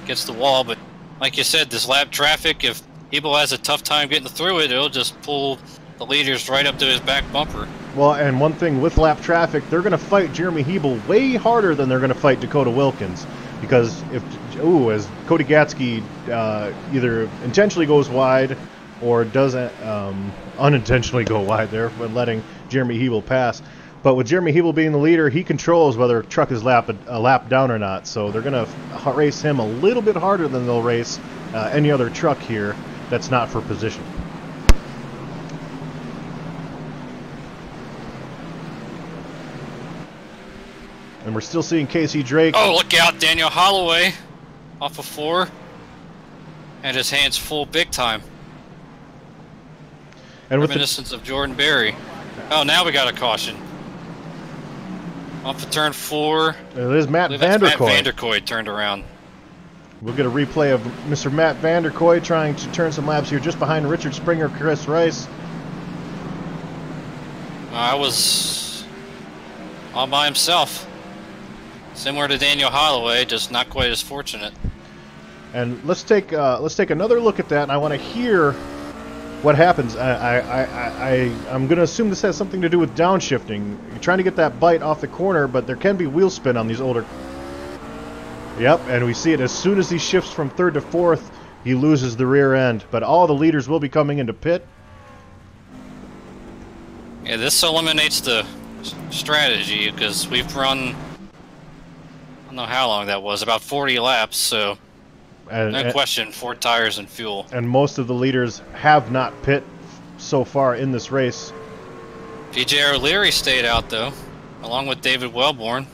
gets the wall. But like you said, this lap traffic, if Hebel has a tough time getting through it, it'll just pull the leaders right up to his back bumper. Well, and one thing with lap traffic, they're going to fight Jeremy Hebel way harder than they're going to fight Dakota Wilkins. Because as Cody Gatsky either intentionally goes wide or doesn't unintentionally go wide there, but letting Jeremy Hebel pass. But with Jeremy Hebel being the leader, he controls whether a truck is a lap down or not. So they're going to race him a little bit harder than they'll race any other truck here that's not for position. And we're still seeing Casey Drake. Oh, look out, Daniel Holloway off of 4. And his hands full big time. And with reminiscence of Jordan Berry. Oh, now we got a caution. Off of turn 4. It is Matt Matt Vanderkoy. Vanderkoy turned around. We'll get a replay of Mr. Matt Vanderkoy trying to turn some laps here just behind Richard Springer, Chris Rice. I was all by himself. Similar to Daniel Holloway, just not quite as fortunate. And let's take another look at that, and I want to hear what happens. I'm going to assume this has something to do with downshifting. You're trying to get that bite off the corner, but there can be wheel spin on these older. Yep, and we see it as soon as he shifts from 3rd to 4th, he loses the rear end. But all the leaders will be coming into pit. Yeah, this eliminates the strategy because we've run, I don't know how long that was, about 40 laps, so no question, 4 tires and fuel. And most of the leaders have not pit so far in this race. PJ O'Leary stayed out, though, along with David Wellborn.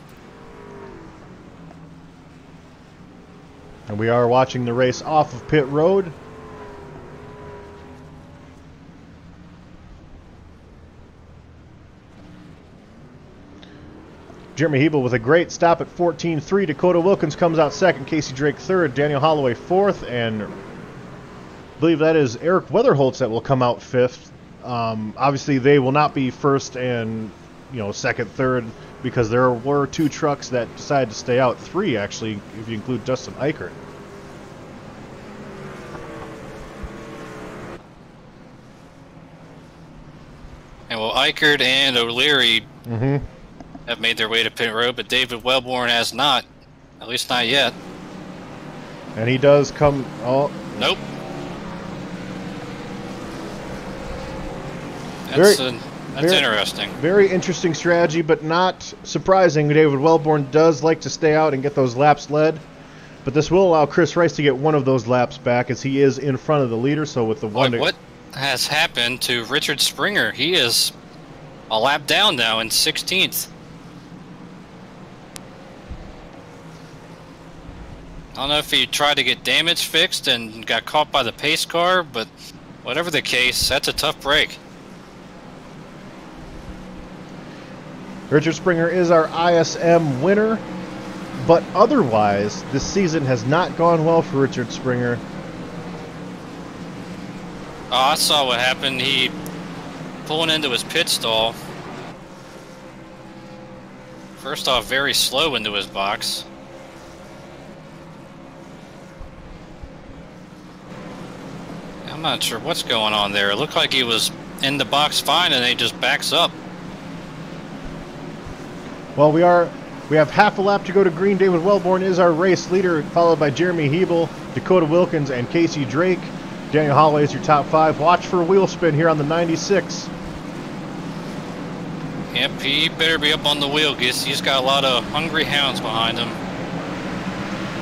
And we are watching the race off of pit road. Jeremy Hebel with a great stop at 14.3. Dakota Wilkins comes out 2nd. Casey Drake 3rd. Daniel Holloway 4th. And I believe that is Eric Weatherholtz that will come out 5th. Obviously, they will not be 1st and 2nd, 3rd, because there were 2 trucks that decided to stay out. 3, actually, if you include Justin Eichert. And well, Eichert and O'Leary have made their way to pit road, but David Wellborn has not. At least not yet. And he does come... Oh. Nope. That's interesting. Very interesting strategy, but not surprising. David Wellborn does like to stay out and get those laps led. But this will allow Chris Rice to get one of those laps back, as he is in front of the leader. So with the one... What has happened to Richard Springer? He is a lap down now in 16th. I don't know if he tried to get damage fixed and got caught by the pace car, but whatever the case, that's a tough break. Richard Springer is our ISM winner, but otherwise, this season has not gone well for Richard Springer. Oh, I saw what happened. He pulling into his pit stall. First off, very slow into his box. I'm not sure what's going on there. It looked like he was in the box fine, and he just backs up. Well, we have half a lap to go to green. David Wellborn is our race leader, followed by Jeremy Hebel, Dakota Wilkins, and Casey Drake. Daniel Holloway is your top 5. Watch for a wheel spin here on the 96. Yep, he better be up on the wheel, guess. He's got a lot of hungry hounds behind him.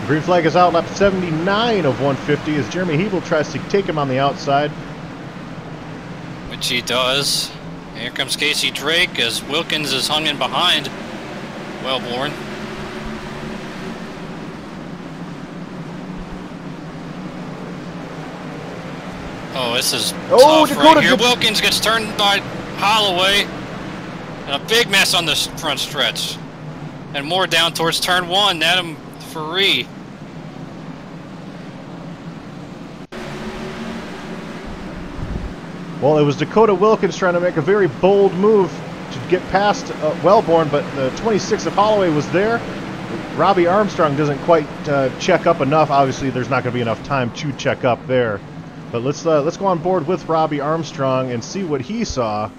Green flag is out, lap 79 of 150, as Jeremy Hebel tries to take him on the outside. Which he does. Here comes Casey Drake as Wilkins is hung in behind Wellborn. Oh, this is Oh, tough Dakota right here. gets- Wilkins gets turned by Holloway. And a big mess on this front stretch. And more down towards turn 1. Adam Faree. Well, it was Dakota Wilkins trying to make a very bold move to get past Wellborn, but the 26 of Holloway was there. Robbie Armstrong doesn't quite check up enough. Obviously, there's not going to be enough time to check up there. But let's go on board with Robbie Armstrong and see what he saw.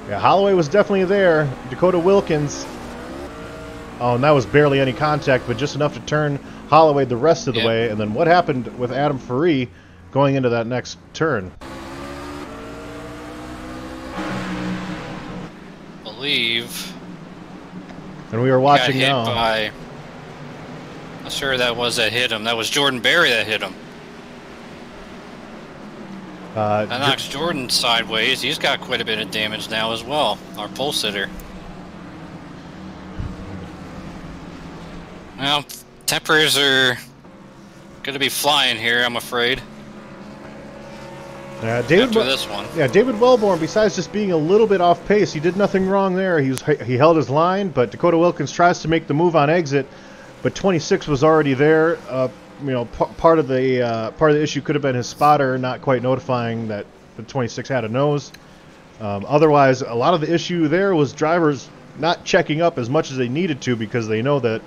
Yeah, Holloway was definitely there. Dakota Wilkins. Oh, and that was barely any contact, but just enough to turn Holloway the rest of the way. And then what happened with Adam Faree going into that next turn? Believe. And we are watching got hit now. By, not sure that was that hit him. That was Jordan Berry that hit him. That knocks Jordan sideways. He's got quite a bit of damage now as well. Our pole sitter. Well, tempers are going to be flying here, I'm afraid. David, after this one. Yeah, David Wellborn, besides just being a little bit off pace, he did nothing wrong there. He held his line, but Dakota Wilkins tries to make the move on exit, but 26 was already there. You know, part of the issue could have been his spotter not quite notifying that the 26 had a nose. Otherwise, a lot of the issue there was drivers not checking up as much as they needed to, because they know that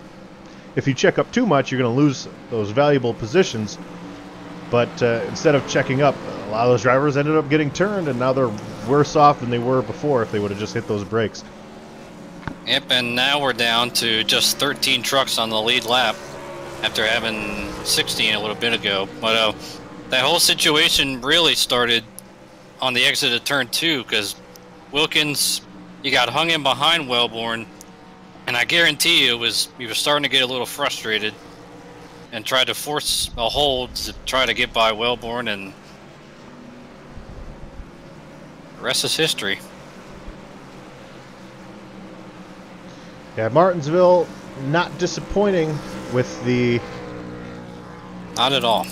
if you check up too much, you're going to lose those valuable positions. But instead of checking up, a lot of those drivers ended up getting turned, and now they're worse off than they were before if they would have just hit those brakes. Yep, and now we're down to just 13 trucks on the lead lap after having 16 a little bit ago. But that whole situation really started on the exit of turn 2, because Wilkins, you got hung in behind Wellborn, and I guarantee you he was starting to get a little frustrated and tried to force a hold to try to get by Wellborn, and the rest is history. Yeah, Martinsville not disappointing with the... Not at all.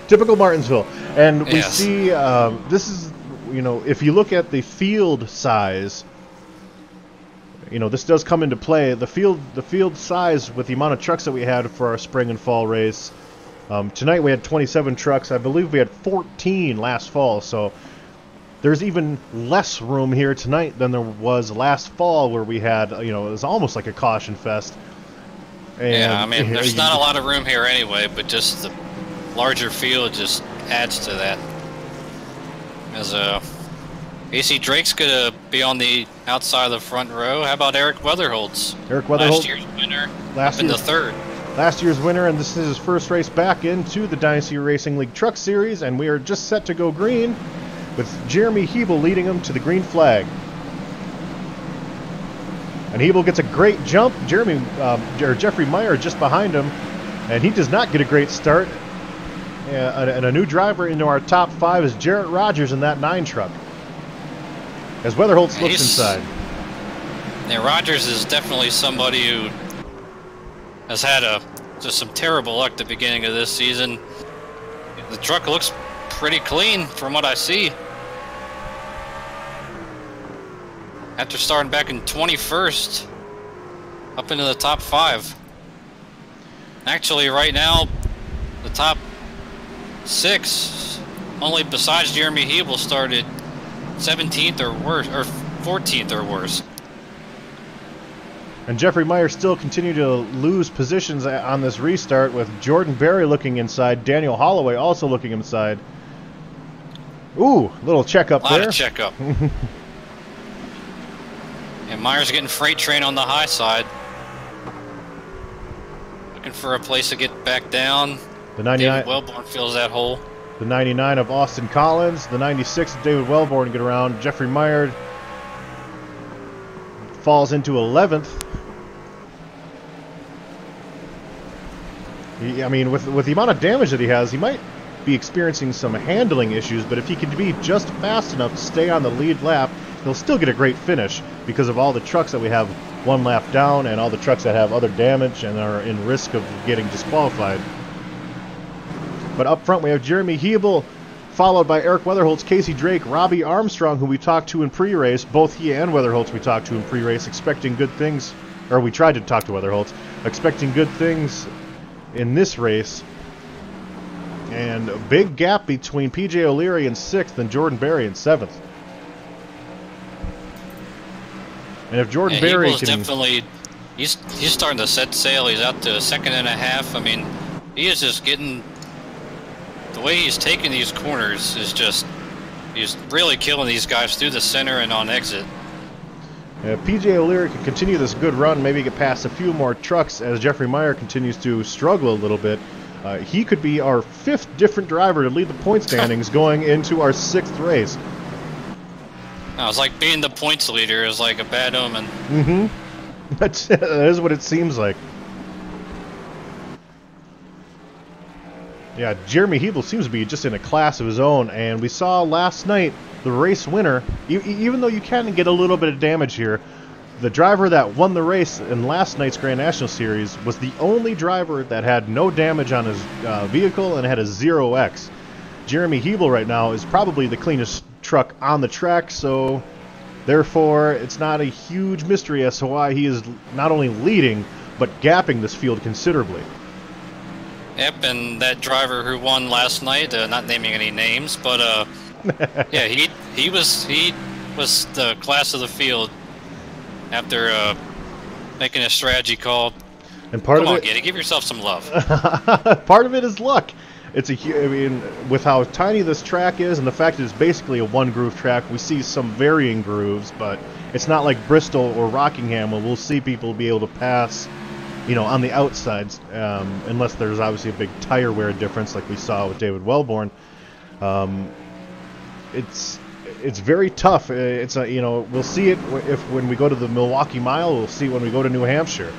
Typical Martinsville. And we Yes. see, this is, you know, if you look at the field size, you know, this does come into play. The field size with the amount of trucks that we had for our spring and fall race. Tonight we had 27 trucks. I believe we had 14 last fall, so there's even less room here tonight than there was last fall, where we had, you know, it was almost like a caution fest. And Yeah, I mean, there's not a lot of room here anyway, but just the larger field just adds to that. As AC Drake's gonna be on the outside of the front row. How about Eric Weatherholtz? Eric Weatherholtz, last year's winner, up in the third. Last year's winner, and this is his first race back into the Dynasty Racing League Truck Series, and we are just set to go green, with Jeremy Hebel leading him to the green flag. And Hebel gets a great jump. Jeffrey Meyer just behind him, and he does not get a great start. And a new driver into our top 5 is Jarrett Rogers in that 9 truck, as Weatherholtz looks inside. Yeah, Rogers is definitely somebody who has had just some terrible luck at the beginning of this season. The truck looks pretty clean from what I see. After starting back in 21st, up into the top 5. Actually, right now, the top 6, only besides Jeremy Hebel, started 17th or worse, or 14th or worse. And Jeffrey Meyer still continued to lose positions on this restart, with Jordan Berry looking inside, Daniel Holloway also looking inside. Ooh, little checkup there. A lot of checkup. And Meyer's getting freight train on the high side. Looking for a place to get back down. The 99. David Wellborn fills that hole. The 99 of Austin Collins. The 96 of David Wellborn get around. Jeffrey Meyer falls into 11th. I mean, with the amount of damage that he has, he might be experiencing some handling issues, but if he can be just fast enough to stay on the lead lap, he'll still get a great finish because of all the trucks that we have one lap down and all the trucks that have other damage and are in risk of getting disqualified. But up front we have Jeremy Hebel, followed by Eric Weatherholtz, Casey Drake, Robbie Armstrong, who we talked to in pre-race. Both he and Weatherholtz we talked to in pre-race, expecting good things, or we tried to talk to Weatherholtz, expecting good things in this race. And a big gap between PJ O'Leary in 6th and Jordan Berry in 7th. And if Jordan Berry Hebel's can... definitely, he's starting to set sail. He's out to a 2.5 seconds. I mean, he is just getting... The way he's taking these corners is just, he's really killing these guys through the center and on exit. PJ O'Leary can continue this good run, maybe get past a few more trucks as Jeffrey Meyer continues to struggle a little bit. He could be our 5th different driver to lead the point standings going into our 6th race. No, it's like being the points leader is like a bad omen. Mm-hmm. That is what it seems like. Yeah, Jeremy Hebel seems to be just in a class of his own, and we saw last night the race winner, even though you can get a little bit of damage here, the driver that won the race in last night's Grand National Series was the only driver that had no damage on his vehicle and had a 0x. Jeremy Hebel right now is probably the cleanest truck on the track, so therefore it's not a huge mystery as to why he is not only leading, but gapping this field considerably. Yep, and that driver who won last night, not naming any names, but yeah, he was the class of the field after making a strategy call. And part Come of on, it, Giddy, give yourself some love. part of it is luck. It's I mean, with how tiny this track is and the fact that it's basically a one-groove track, we see some varying grooves, but it's not like Bristol or Rockingham where we'll see people be able to pass, you know, on the outsides, unless there's obviously a big tire wear difference like we saw with David Wellborn. It's very tough. It's a, you know, we'll see it when we go to the Milwaukee Mile. We'll see it when we go to New Hampshire.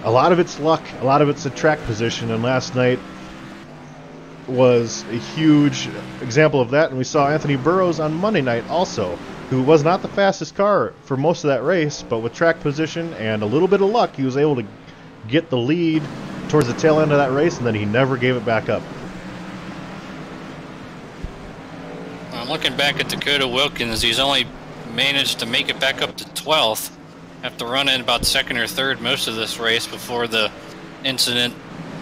A lot of it's luck. A lot of it's a track position. And last night was a huge example of that. And we saw Anthony Burrows on Monday night also, who was not the fastest car for most of that race, but with track position and a little bit of luck, he was able to get the lead towards the tail end of that race, and then he never gave it back up. I'm looking back at Dakota Wilkins. He's only managed to make it back up to 12th after running about 2nd or 3rd most of this race before the incident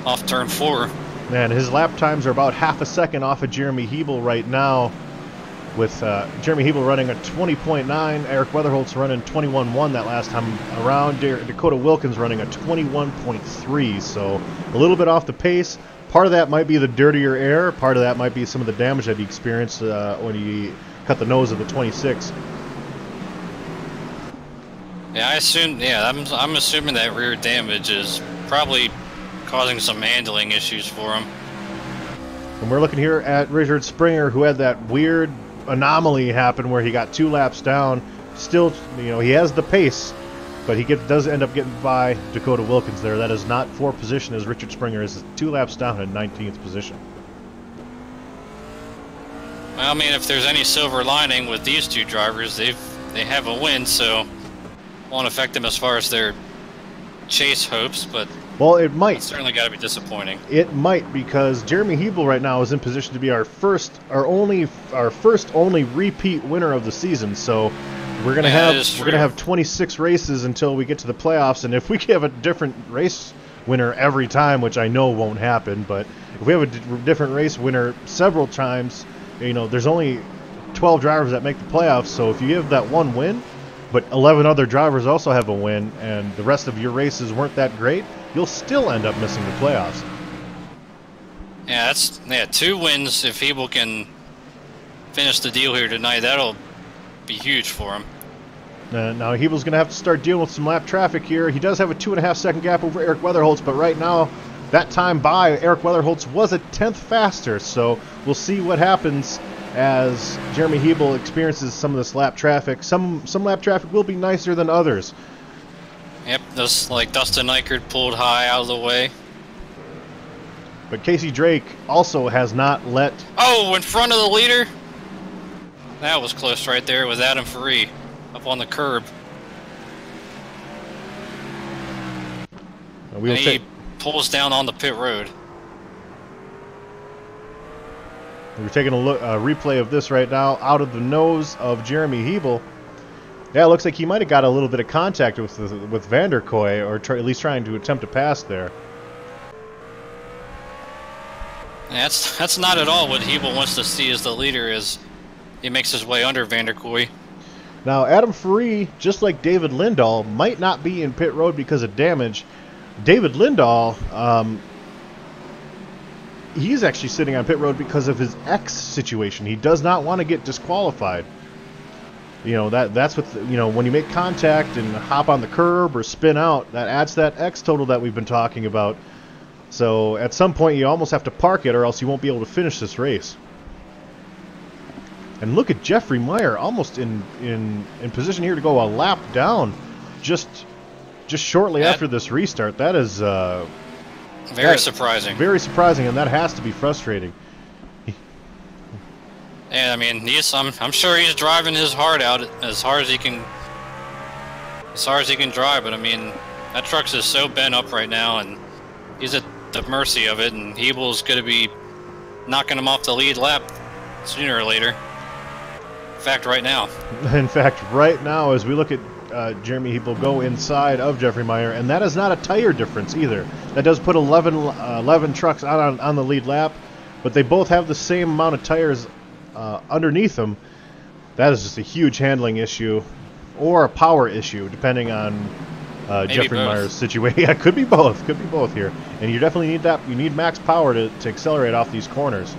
off turn 4. Man, his lap times are about half a second off of Jeremy Hebel right now, with Jeremy Hebel running a 20.9, Eric Weatherholtz running 21.1 that last time around, Dakota Wilkins running a 21.3, so a little bit off the pace. Part of that might be the dirtier air, part of that might be some of the damage that he experienced when he cut the nose of the 26. Yeah, I'm assuming that rear damage is probably causing some handling issues for him. And we're looking here at Richard Springer, who had that weird anomaly happen where he got 2 laps down. Still, you know, he has the pace, but he does end up getting by Dakota Wilkins there. That is not 4th position as Richard Springer is 2 laps down in 19th position. Well, I mean, if there's any silver lining with these two drivers, they have a win, so won't affect them as far as their chase hopes, but well, it might. It's certainly got to be disappointing. It might, because Jeremy Hebel right now is in position to be our first only repeat winner of the season. So we're gonna have 26 races until we get to the playoffs, and if we have a different race winner every time, which I know won't happen, but if we have a different race winner several times, you know, there's only 12 drivers that make the playoffs. So if you have that one win, but 11 other drivers also have a win, and the rest of your races weren't that great, you'll still end up missing the playoffs. Yeah, 2 wins. If Hebel can finish the deal here tonight, that'll be huge for him. Now Hebel's going to have to start dealing with some lap traffic here. He does have a 2.5 second gap over Eric Weatherholtz, but right now, that time by Eric Weatherholtz was a 10th faster, so we'll see what happens as Jeremy Hebel experiences some of this lap traffic. Some lap traffic will be nicer than others. Yep, just like Dustin Eichert pulled high out of the way. But Casey Drake also has not let... Oh, in front of the leader? That was close right there with Adam Faree up on the curb. And he pulls down on the pit road. We're taking a replay of this right now out of the nose of Jeremy Hebel. Yeah, it looks like he might have got a little bit of contact with Vanderkoy, or at least trying to attempt to pass there. That's not at all what Hebel wants to see as the leader as he makes his way under Vanderkoy. Now, Adam Faree, just like David Lindahl, might not be in pit road because of damage. David Lindahl, he's actually sitting on pit road because of his X situation. He does not want to get disqualified. You know, that's what, you know, when you make contact and hop on the curb or spin out, that adds that X total that we've been talking about. So at some point you almost have to park it or else you won't be able to finish this race. And look at Jeffrey Meyer almost in position here to go a lap down just shortly after this restart. That is very surprising. Very surprising, and that has to be frustrating. Yeah, I mean, I'm sure he's driving his heart out as hard as he can drive, but I mean, that truck's just so bent up right now, and he's at the mercy of it, and Hebel's going to be knocking him off the lead lap sooner or later. In fact, right now. In fact, right now, as we look at Jeremy Hebel go inside of Jeffrey Meyer, and that is not a tire difference either. That does put 11 trucks out on the lead lap, but they both have the same amount of tires underneath them. That is just a huge handling issue, or a power issue, depending on Jeffrey Meyer's situation. Yeah, could be both. Could be both here. And you definitely need that. You need max power to accelerate off these corners.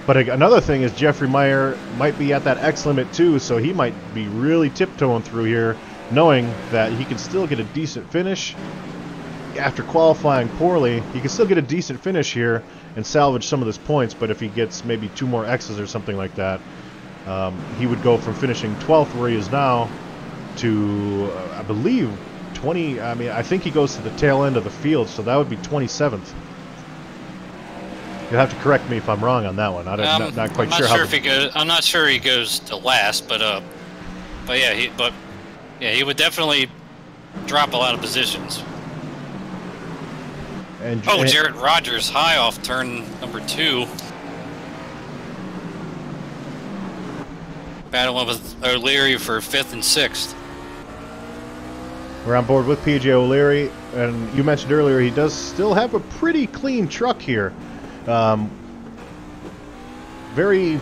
But another thing is Jeffrey Meyer might be at that X limit too, so he might be really tiptoeing through here, knowing that he can still get a decent finish. After qualifying poorly, he can still get a decent finish here and salvage some of his points, but if he gets maybe 2 more X's or something like that, he would go from finishing 12th where he is now to, I believe, 20. I mean, I think he goes to the tail end of the field, so that would be 27th. You'll have to correct me if I'm wrong on that one. I'm not quite sure. I'm not sure he goes to last, but yeah, he would definitely drop a lot of positions. And Jarrett Rogers high off turn number 2. Battling with O'Leary for 5th and 6th. We're on board with PJ O'Leary, and you mentioned earlier he does still have a pretty clean truck here. Very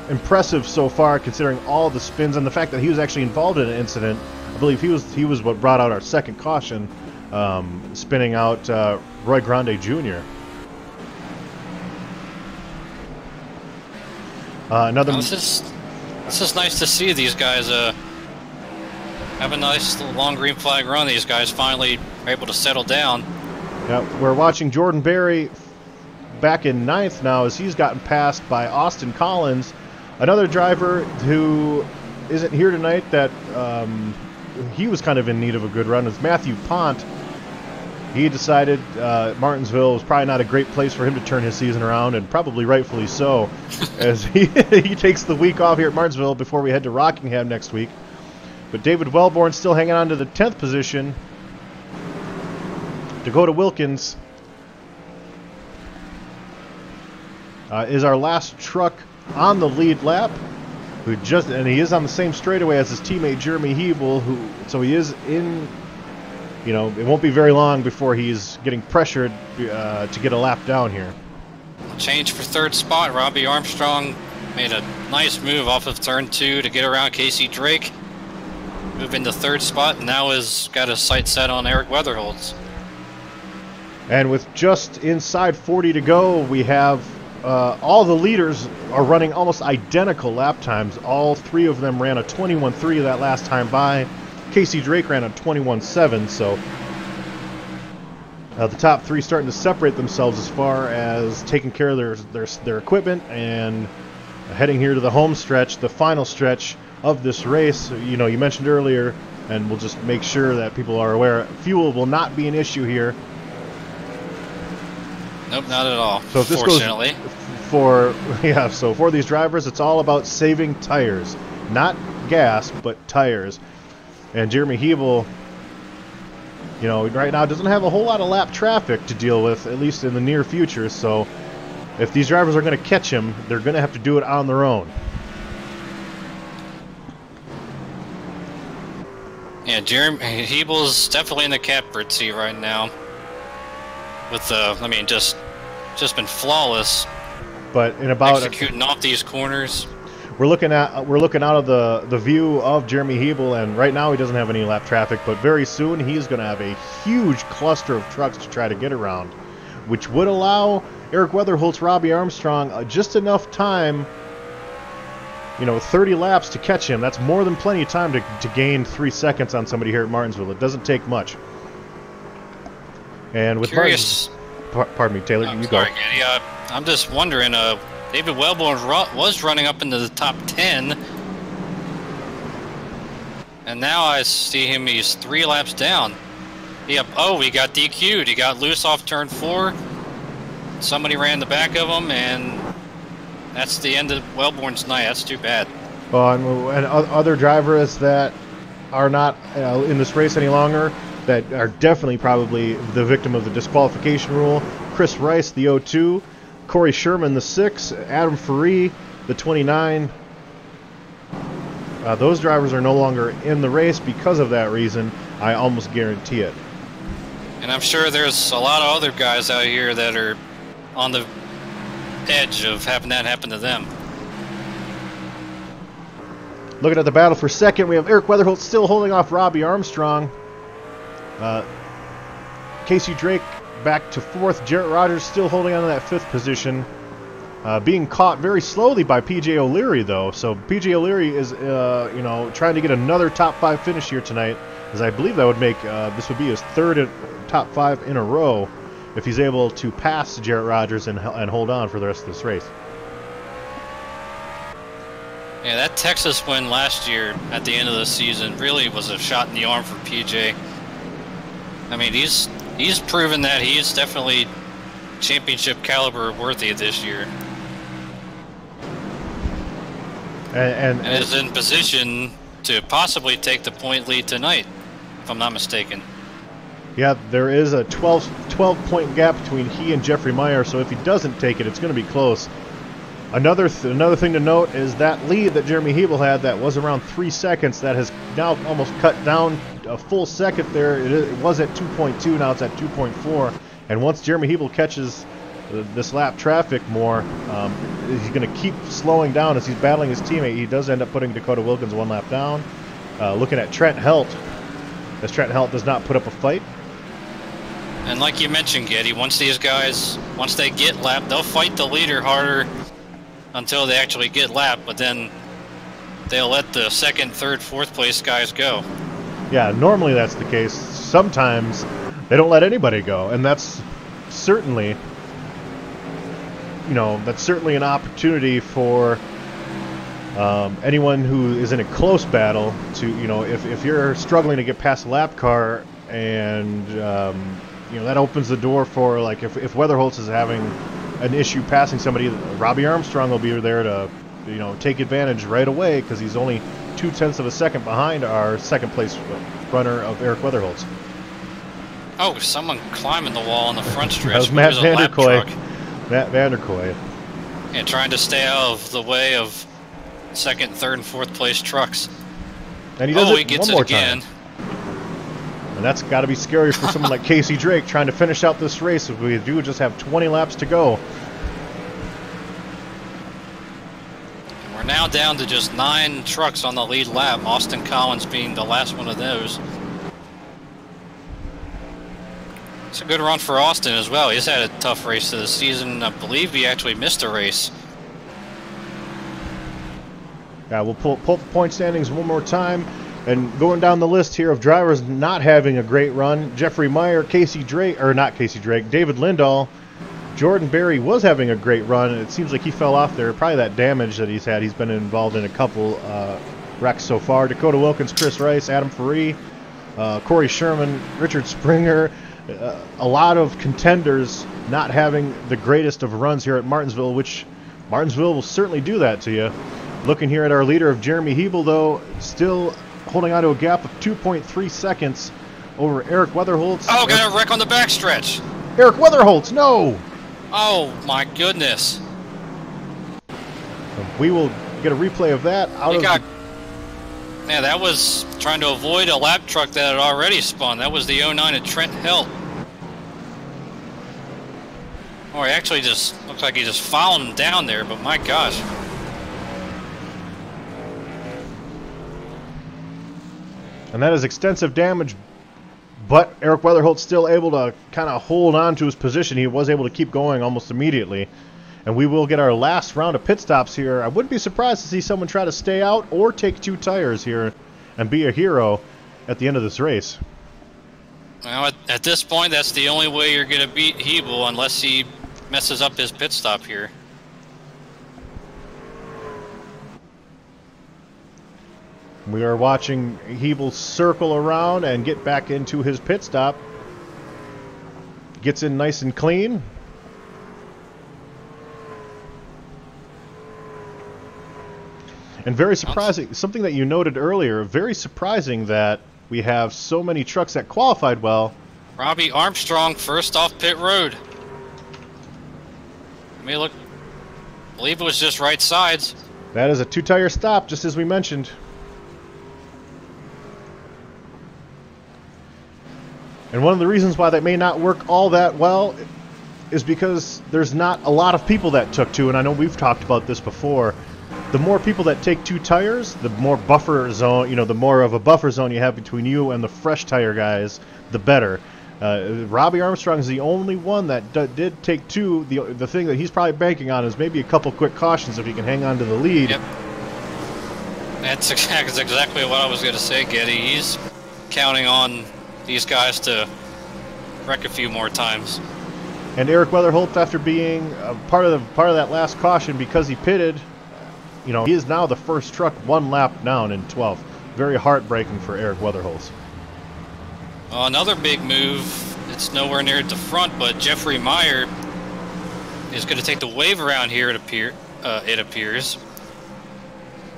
impressive so far, considering all the spins and the fact that he was actually involved in an incident. I believe he was what brought out our second caution, spinning out Roy Grande Jr. This is nice to see these guys have a nice long green flag run. These guys finally are able to settle down. Yeah, we're watching Jordan Berry back in 9th now as he's gotten passed by Austin Collins, another driver who isn't here tonight that he was kind of in need of a good run, is Matthew Pont. He decided Martinsville was probably not a great place for him to turn his season around, and probably rightfully so, as he takes the week off here at Martinsville before we head to Rockingham next week. But David Wellborn still hanging on to the 10th position. Dakota Wilkins is our last truck on the lead lap, and he is on the same straightaway as his teammate Jeremy Hebel, so he is in. You know, it won't be very long before he's getting pressured to get a lap down here. Change for 3rd spot. Robbie Armstrong made a nice move off of turn 2 to get around Casey Drake. Move into 3rd spot, and now has got his sight set on Eric Weatherholtz. And with just inside 40 to go, we have all the leaders are running almost identical lap times. All 3 of them ran a 21.3 that last time by. Casey Drake ran a 21.7, so the top 3 starting to separate themselves as far as taking care of their equipment and heading here to the home stretch, the final stretch of this race. You know, you mentioned earlier, and we'll just make sure that people are aware, fuel will not be an issue here. Nope, not at all. So if this fortunately. So for these drivers, it's all about saving tires, not gas, but tires. And Jeremy Hebel, you know, right now doesn't have a whole lot of lap traffic to deal with, at least in the near future. So if these drivers are going to catch him, they're going to have to do it on their own. Yeah, Jeremy Hebel's definitely in the catbird seat right now. With I mean, just been flawless. But in about executing off these corners. we're looking out of the view of Jeremy Hebel, and right now he doesn't have any lap traffic. But very soon he's going to have a huge cluster of trucks to try to get around, which would allow Eric Weatherholt's Robbie Armstrong just enough time. You know, 30 laps to catch him. That's more than plenty of time to gain 3 seconds on somebody here at Martinsville. It doesn't take much. And with Curious. Pardon me, Taylor, you go. Sorry, Getty. I'm just wondering, David Wellborn was running up into the top 10. And now I see him, he's 3 laps down. Yep. Oh, he got DQ'd. He got loose off turn 4. Somebody ran the back of him, and that's the end of Wellborn's night. That's too bad. And other drivers that are not in this race any longer, that are definitely probably the victim of the disqualification rule. Chris Rice, the 02. Corey Sherman, the 6. Adam Faree, the 29. Those drivers are no longer in the race because of that reason. I almost guarantee it. And I'm sure there's a lot of other guys out here that are on the edge of having that happen to them. Looking at the battle for second, we have Eric Weatherholt still holding off Robbie Armstrong. Casey Drake back to 4th. Jarrett Rogers still holding on to that 5th position. Being caught very slowly by P.J. O'Leary, though. So P.J. O'Leary is, you know, trying to get another top 5 finish here tonight, as I believe that would make this would be his 3rd top 5 in a row if he's able to pass Jarrett Rogers and hold on for the rest of this race. Yeah, that Texas win last year at the end of the season really was a shot in the arm for PJ. I mean, he's proven that he's definitely championship caliber worthy this year. And is in position to possibly take the point lead tonight, if I'm not mistaken. Yeah, there is a 12-point gap between he and Jeffrey Meyer, so if he doesn't take it, it's going to be close. Another thing to note is that lead that Jeremy Hebel had that was around 3 seconds that has now almost cut down a full second there. It was at 2.2, now it's at 2.4. And once Jeremy Hebel catches this lap traffic more, he's going to keep slowing down as he's battling his teammate. He does end up putting Dakota Wilkins 1 lap down. Looking at Trent Helt, as Trent Helt does not put up a fight. And like you mentioned, Getty, once these guys, once they get lapped, they'll fight the leader harder until they actually get lapped, but then they'll let the 2nd, 3rd, 4th place guys go. Yeah, normally that's the case. Sometimes they don't let anybody go, and that's certainly, you know, that's certainly an opportunity for anyone who is in a close battle to, you know, if you're struggling to get past a lap car, and you know, that opens the door for, like, if Weatherholtz is having an issue passing somebody, Robbie Armstrong will be there to, you know, take advantage right away, because he's only 0.2 of a second behind our 2nd place runner of Eric Weatherholtz. Oh, someone climbing the wall on the front stretch. That was Matt Vanderkoy. Matt Vanderkoy. And trying to stay out of the way of 2nd, 3rd, and 4th place trucks. And he does he gets one more it again. time. And that's got to be scary for someone like Casey Drake trying to finish out this race. If we do just have 20 laps to go. We're now down to just 9 trucks on the lead lap, Austin Collins being the last one of those. It's a good run for Austin as well. He's had a tough race this season. I believe he actually missed a race. Yeah, we'll pull the point standings one more time. And going down the list here of drivers not having a great run, Jeffrey Meyer, Casey Drake, or not Casey Drake, David Lindahl, Jordan Berry was having a great run, and it seems like he fell off there. Probably that damage that he's had. He's been involved in a couple wrecks so far. Dakota Wilkins, Chris Rice, Adam Faree, Corey Sherman, Richard Springer, a lot of contenders not having the greatest of runs here at Martinsville, which Martinsville will certainly do that to you. Looking here at our leader of Jeremy Hebel, though, still holding on to a gap of 2.3 seconds over Eric Weatherholtz. Oh, got a wreck on the backstretch. Eric Weatherholtz, no! Oh, my goodness. We will get a replay of that. Man, that was trying to avoid a lap truck that had already spun. That was the 09 at Trent Hill. Oh, he actually just looks like he just fouled him down there, but my gosh. And that is extensive damage, but Eric Weatherholtz still able to kind of hold on to his position. He was able to keep going almost immediately. And we will get our last round of pit stops here. I wouldn't be surprised to see someone try to stay out or take 2 tires here and be a hero at the end of this race. Well, at this point, that's the only way you're going to beat Hebel unless he messes up his pit stop here. We are watching Hebel circle around and get back into his pit stop. Gets in nice and clean. And very surprising, something that you noted earlier, very surprising that we have so many trucks that qualified well. Robbie Armstrong first off pit road. Let me look. I believe it was just right sides. That is a 2-tire stop, just as we mentioned. And one of the reasons why that may not work all that well is because there's not a lot of people that took 2, and I know we've talked about this before. The more people that take 2 tires, the more buffer zone, the more of a buffer zone you have between you and the fresh tire guys, the better. Robbie Armstrong is the only one that did take 2. The thing that he's probably banking on is maybe a couple quick cautions if he can hang on to the lead. Yep. That's exactly what I was going to say, Getty. He's counting on these guys to wreck a few more times. And Eric Weatherholtz, after being part of that last caution because he pitted, he is now the first truck 1 lap down in 12th. Very heartbreaking for Eric Weatherholtz. Another big move. It's nowhere near at the front, but Jeffrey Meyer is going to take the wave around here. It appears.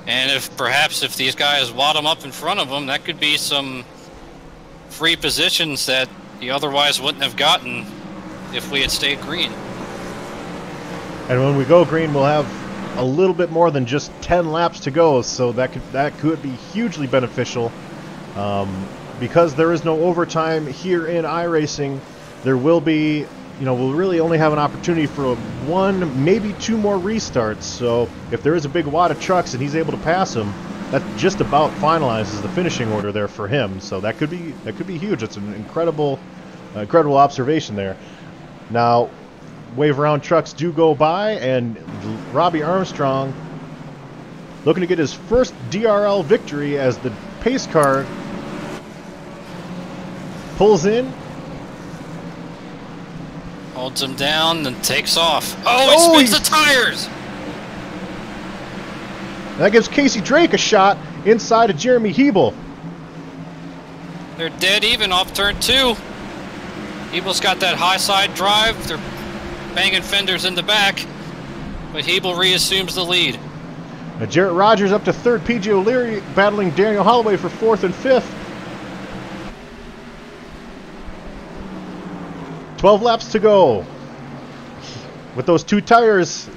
And if these guys wad him up in front of him, that could be some free positions that he otherwise wouldn't have gotten if we had stayed green. And when we go green, we'll have a little bit more than just 10 laps to go, so that could be hugely beneficial. Because there is no overtime here in iRacing, there will be, we'll really only have an opportunity for 1, maybe 2 more restarts. So if there is a big wad of trucks and he's able to pass them, that just about finalizes the finishing order there for him. So that could be huge. It's an incredible observation there. Now, wave around trucks do go by, and Robbie Armstrong looking to get his first DRL victory as the pace car pulls in. Holds him down and takes off. Oh, he spins the tires! That gives Casey Drake a shot inside of Jeremy Hebel. They're dead even off turn 2. Hebel's got that high side drive. They're banging fenders in the back, but Hebel reassumes the lead. Now Jarrett Rogers up to 3rd. PJ O'Leary battling Daniel Holloway for 4th and 5th. 12 laps to go. With those 2 tires,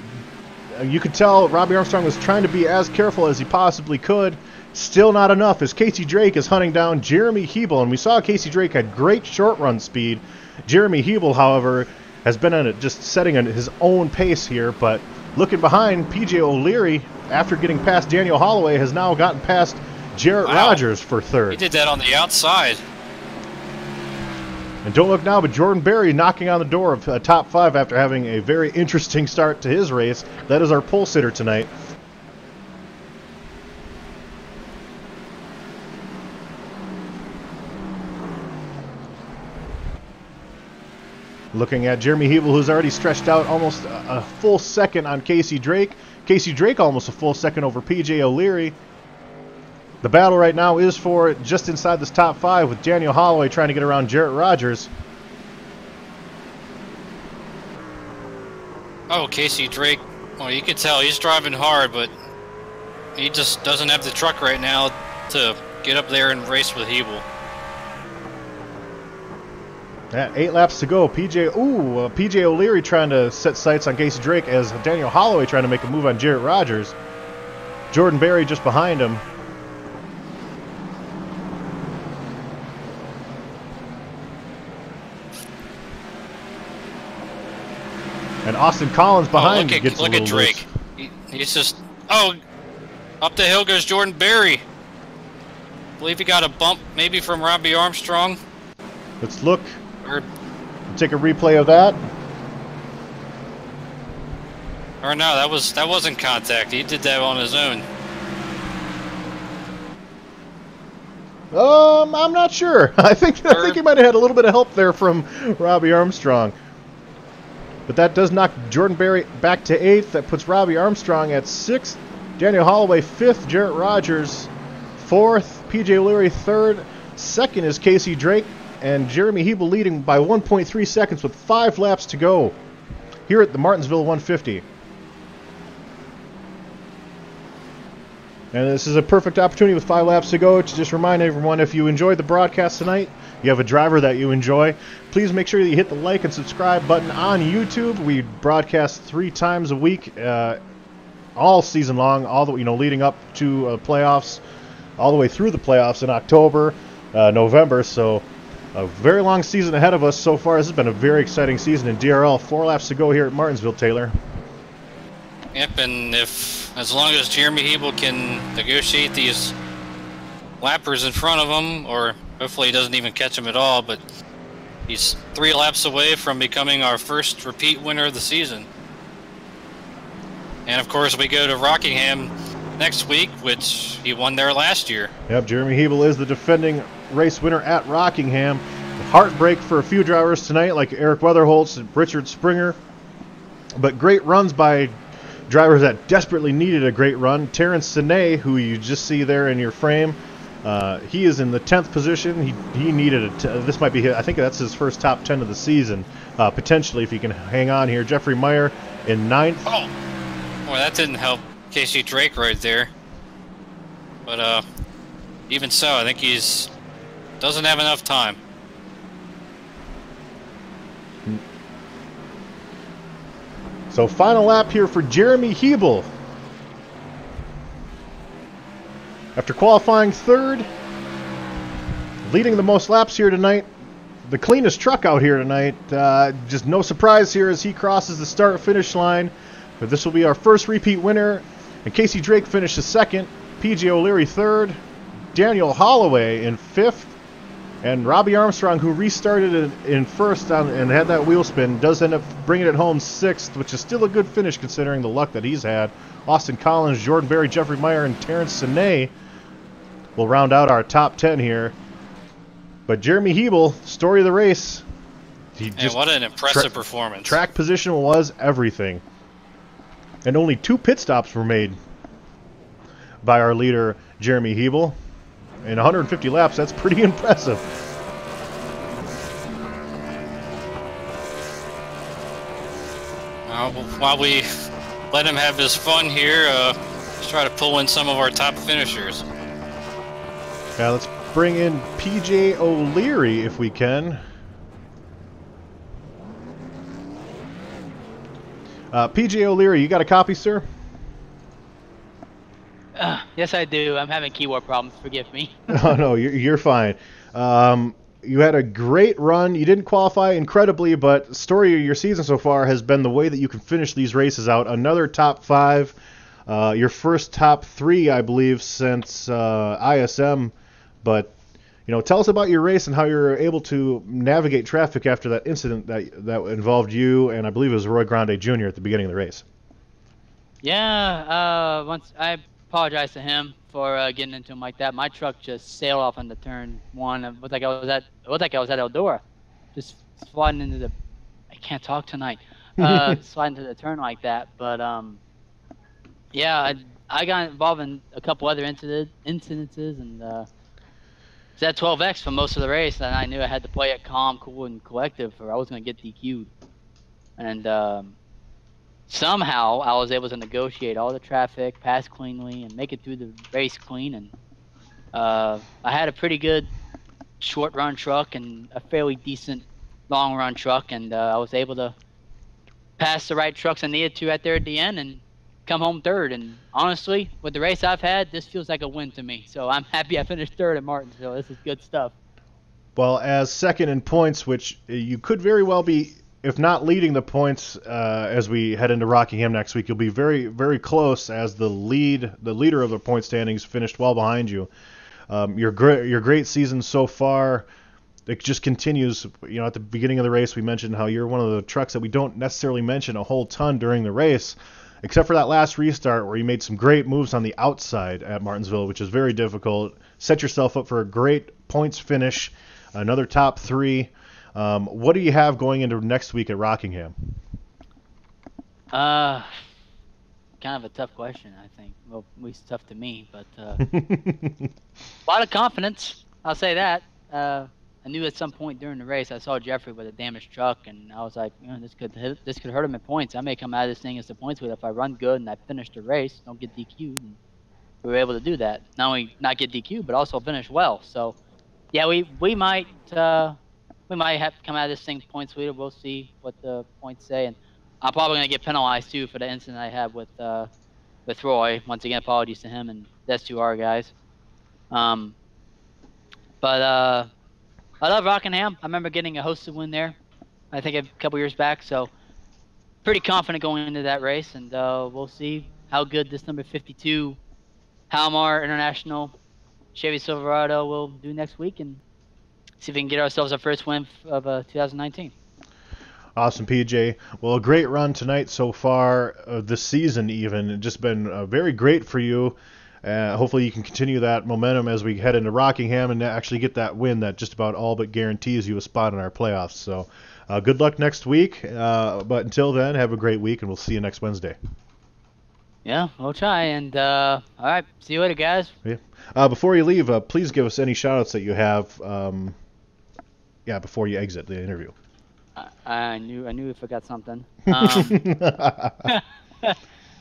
you could tell Robbie Armstrong was trying to be as careful as he possibly could. Still not enough, as Casey Drake is hunting down Jeremy Hebel, and we saw Casey Drake had great short run speed. Jeremy Hebel, however, has been on just setting his own pace here, but looking behind, PJ O'Leary, after getting past Daniel Holloway, has now gotten past Jarrett Rogers for 3rd. He did that on the outside. And don't look now, but Jordan Berry knocking on the door of top 5 after having a very interesting start to his race. That is our pole sitter tonight. Looking at Jeremy Hebel, who's already stretched out almost a full second on Casey Drake. Casey Drake almost a full second over PJ O'Leary. The battle right now is for just inside this top 5 with Daniel Holloway trying to get around Jarrett Rogers. Oh, Casey Drake. Well, you can tell he's driving hard, but he just doesn't have the truck right now to get up there and race with Hebel. Yeah, 8 laps to go. PJ O'Leary trying to set sights on Casey Drake as Daniel Holloway trying to make a move on Jarrett Rogers. Jordan Berry just behind him. And Austin Collins behind gets a little look at Drake. He's just... Oh! Up the hill goes Jordan Berry. Believe he got a bump maybe from Robbie Armstrong. Let's look. Or take a replay of that. no, that wasn't contact. He did that on his own. I'm not sure. I think he might have had a little bit of help there from Robbie Armstrong. But that does knock Jordan Berry back to 8th. That puts Robbie Armstrong at 6th. Daniel Holloway 5th. Jarrett Rogers 4th. PJ O'Leary 3rd. 2nd is Casey Drake. And Jeremy Hebel leading by 1.3 seconds with 5 laps to go here at the Martinsville 150. And this is a perfect opportunity with 5 laps to go to just remind everyone, if you enjoyed the broadcast tonight, you have a driver that you enjoy, please make sure that you hit the like and subscribe button on YouTube. We broadcast 3 times a week, all season long, all the leading up to playoffs, all the way through the playoffs in October, November. So a very long season ahead of us so far. This has been a very exciting season in DRL. 4 laps to go here at Martinsville, Taylor. Yep, and as long as Jeremy Hebel can negotiate these lappers in front of him, or hopefully he doesn't even catch them at all, but he's 3 laps away from becoming our first repeat winner of the season. And of course we go to Rockingham next week, which he won there last year. Yep, Jeremy Hebel is the defending race winner at Rockingham. Heartbreak for a few drivers tonight, like Eric Weatherholtz and Richard Springer, but great runs by drivers that desperately needed a great run. Terrence Sine, who you just see there in your frame, he is in the 10th position. He needed this might be, I think that's his first top 10 of the season, potentially, if he can hang on here. Jeffrey Meyer in 9th. Oh, well, that didn't help Casey Drake right there. But even so, I think he's doesn't have enough time. So final lap here for Jeremy Hebel. After qualifying 3rd, leading the most laps here tonight, the cleanest truck out here tonight. Just no surprise here as he crosses the start-finish line. But this will be our first repeat winner. And Casey Drake finishes 2nd, PJ O'Leary 3rd, Daniel Holloway in 5th, and Robbie Armstrong, who restarted in 1st and had that wheel spin, does end up bringing it home 6th, which is still a good finish considering the luck that he's had. Austin Collins, Jordan Berry, Jeffrey Meyer, and Terrence Sine will round out our top 10 here. But Jeremy Hebel, story of the race. What an impressive performance. Track position was everything. And only 2 pit stops were made by our leader, Jeremy Hebel. In 150 laps, that's pretty impressive. While we let him have his fun here, let's try to pull in some of our top finishers. Yeah, let's bring in PJ O'Leary if we can. PJ O'Leary, you got a copy, sir? Yes, I do. I'm having keyboard problems. Forgive me. Oh, no, you're fine. You had a great run. You didn't qualify incredibly, but the story of your season so far has been the way that you can finish these races out. Another top 5, your first top 3, I believe, since ISM. But tell us about your race and how you're able to navigate traffic after that incident that involved you and I believe it was Roy Grande Jr. at the beginning of the race. Yeah. Once I apologize to him for getting into him like that. My truck just sailed off on the turn 1. It looked like I was at Eldora, just sliding into the. I can't talk tonight. Sliding into the turn like that, but yeah, I got involved in a couple other incidences, and was at 12X for most of the race, and I knew I had to play it calm, cool, and collective, or I was gonna get DQ'd. And somehow I was able to negotiate all the traffic, pass cleanly, and make it through the race clean. And I had a pretty good short run truck and a fairly decent long run truck, and I was able to pass the right trucks I needed to at there at the end and come home third. And honestly, with the race I've had, this feels like a win to me. So I'm happy I finished third at Martinsville. This is good stuff. Well, as second in points, which you could very well be, if not leading the points as we head into Rockingham next week, you'll be very, very close as the leader of the point standings finished well behind you. Your great season so far, it just continues. You know, at the beginning of the race, we mentioned how you're one of the trucks that we don't necessarily mention a whole ton during the race, except for that last restart where you made some great moves on the outside at Martinsville, which is very difficult. Set yourself up for a great points finish, another top 3. What do you have going into next week at Rockingham? Kind of a tough question, I think. Well, at least tough to me, but a lot of confidence. I'll say that. I knew at some point during the race I saw Jeffrey with a damaged truck, and I was like, this could hurt him in points. I may come out of this thing as the points leader if I run good and I finish the race, don't get DQ'd. And we were able to do that. Not only not get DQ'd, but also finish well. So, yeah, we might have to come out of this thing points leader. We'll see what the points say, and I'm probably gonna get penalized too for the incident I had with Roy. Once again, apologies to him and the S2R guys. But I love Rockingham. I remember getting a hosted win there, I think a couple years back. So pretty confident going into that race, and we'll see how good this number 52 Halmar International Chevy Silverado will do next week, and see if we can get ourselves our first win of 2019. Awesome, PJ. Well, a great run tonight so far this season even. It's just been very great for you. Hopefully you can continue that momentum as we head into Rockingham and actually get that win that just about all but guarantees you a spot in our playoffs. So good luck next week. But until then, have a great week, and we'll see you next Wednesday. Yeah, we'll try. And all right, see you later, guys. Yeah. Before you leave, please give us any shout-outs that you have before you exit the interview. I knew I forgot something.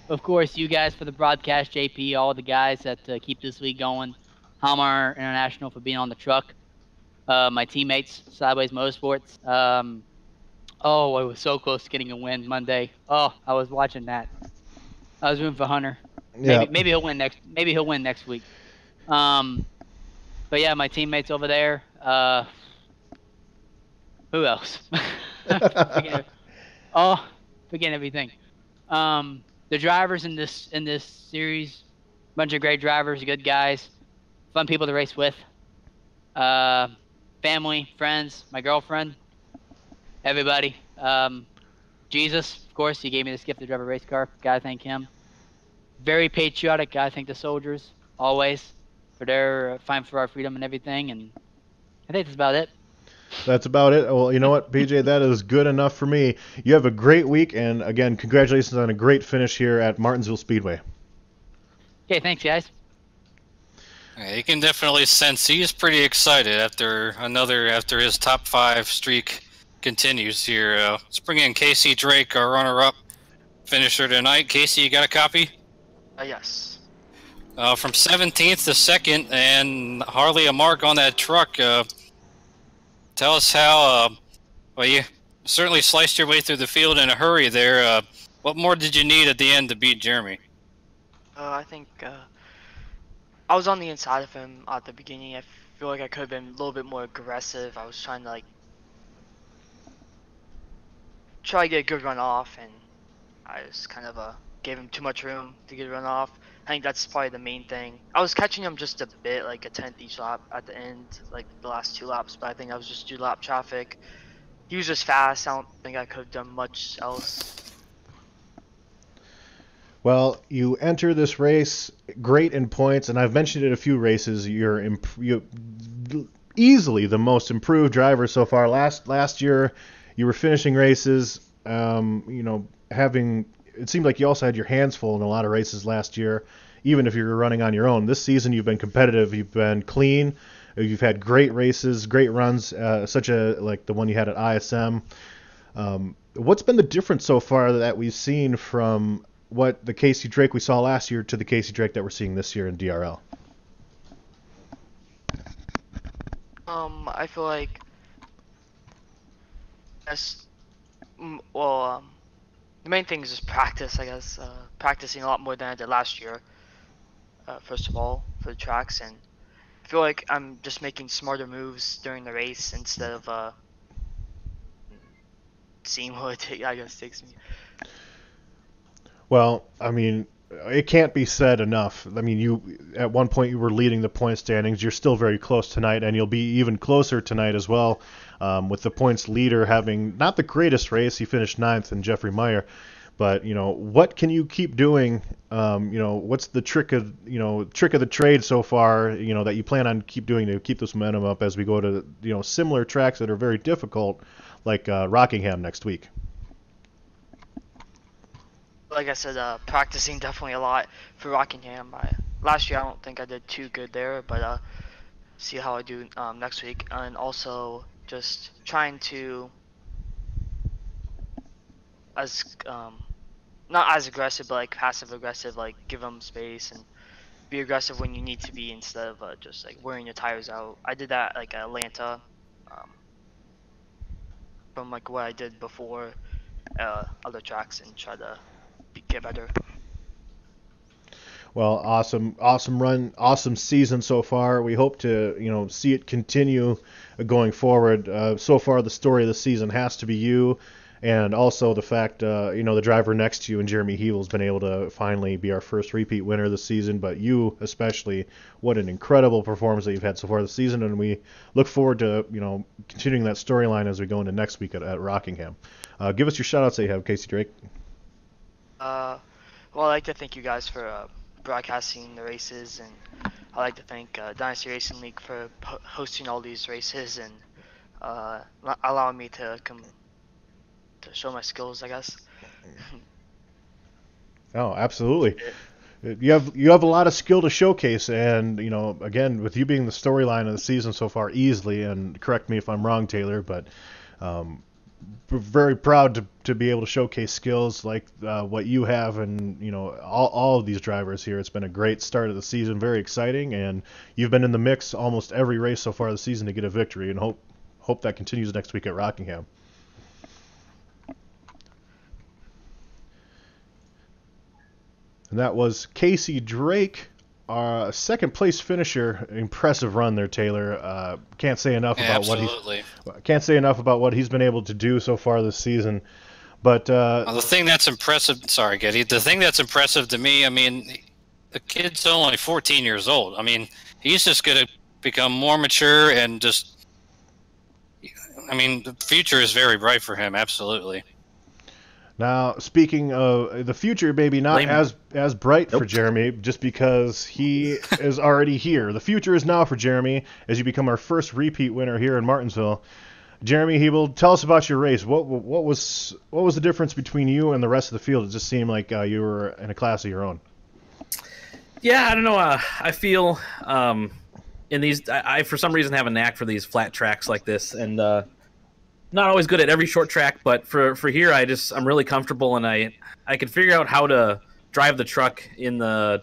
Of course, you guys for the broadcast, JP, all the guys that keep this league going, Halmar International for being on the truck, my teammates, Sideways Motorsports. I was so close to getting a win Monday. Oh, I was watching that. I was rooting for Hunter. Maybe he'll win next. Maybe he'll win next week. But yeah, my teammates over there. Who else? Forget everything. The drivers in this series, bunch of great drivers, good guys, fun people to race with. Family, friends, my girlfriend, everybody. Jesus, of course, he gave me this gift to drive a race car. Gotta thank him. Very patriotic. Gotta thank the soldiers always for their fight for our freedom and everything. And I think that's about it. That's about it. Well, you know what, PJ, that is good enough for me. You have a great week, and again, congratulations on a great finish here at Martinsville Speedway. Okay, thanks, guys. Yeah, you can definitely sense he's pretty excited after his top 5 streak continues here. Let's bring in Casey Drake, our runner-up finisher tonight. Casey, you got a copy? Yes. From 17th to 2nd, and hardly a mark on that truck. Tell us how, you certainly sliced your way through the field in a hurry there. What more did you need at the end to beat Jeremy? I think I was on the inside of him at the beginning. I feel like I could have been a little bit more aggressive. I was trying to try to get a good run off, and I just kind of gave him too much room to get a run off. I think that's probably the main thing. I was catching him just a bit, like a tenth each lap at the end, like the last 2 laps, but I think I was just due to lap traffic. He was just fast. I don't think I could have done much else. Well, you enter this race great in points, and I've mentioned it a few races. You're easily the most improved driver so far. Last year, you were finishing races, it seemed like you also had your hands full in a lot of races last year, even if you were running on your own. This season, you've been competitive. You've been clean. You've had great races, great runs, like the one you had at ISM. What's been the difference so far that we've seen from what the Casey Drake we saw last year to the Casey Drake that we're seeing this year in DRL? I feel like as well, the main thing is just practice, I guess. Practicing a lot more than I did last year. First of all, for the tracks, and I feel like I'm just making smarter moves during the race instead of seeing what I guess takes me. Well, I mean, it can't be said enough. I mean, you at one point you were leading the point standings. You're still very close tonight, and you'll be even closer tonight as well, with the points leader having not the greatest race. He finished 9th in Jeffrey Meyer. But, you know, what can you keep doing? You know, what's the trick of the trade so far, you know, that you plan on keep doing to keep this momentum up as we go to, you know, similar tracks that are very difficult, like Rockingham next week? Like I said, practicing definitely a lot for Rockingham. Last year I don't think I did too good there, but see how I do next week. And also just trying to not as aggressive, but like passive aggressive, like give them space and be aggressive when you need to be instead of just like wearing your tires out. I did that like at Atlanta, from like what I did before other tracks, and try to get better. Well, awesome run, awesome season so far. We hope to, you know, see it continue going forward. So far, the story of the season has to be you, and also the fact, you know, the driver next to you and Jeremy Hevel's been able to finally be our first repeat winner this season. But you especially, what an incredible performance that you've had so far this season, and we look forward to, you know, continuing that storyline as we go into next week at Rockingham. Give us your shout-outs that you have, Casey Drake. Well, I'd like to thank you guys for broadcasting the races, and I'd like to thank Dynasty Racing League for hosting all these races and allowing me to show my skills, I guess. Oh, absolutely. You have a lot of skill to showcase, and, you know, again, with you being the storyline of the season so far easily, and correct me if I'm wrong, Taylor, but we're very proud to be able to showcase skills like what you have, and, you know, all of these drivers here. It's been a great start of the season, very exciting, and you've been in the mix almost every race so far this season to get a victory, and hope that continues next week at Rockingham. And that was Casey Drake, our second place finisher. Impressive run there, Taylor. Can't say enough about what he's been able to do so far this season. But the thing that's impressive, sorry, Getty. The thing that's impressive to me, I mean, the kid's only 14 years old. I mean, he's just going to become more mature and just. I mean, the future is very bright for him. Absolutely. Now, speaking of the future, maybe not as bright for Jeremy, just because he is already here. The future is now for Jeremy as you become our first repeat winner here in Martinsville. Jeremy Hebel, tell us about your race. What was the difference between you and the rest of the field? It just seemed like you were in a class of your own. Yeah, I don't know. I feel in these, I for some reason have a knack for these flat tracks like this, and not always good at every short track, but for here, I'm really comfortable, and I can figure out how to drive the truck and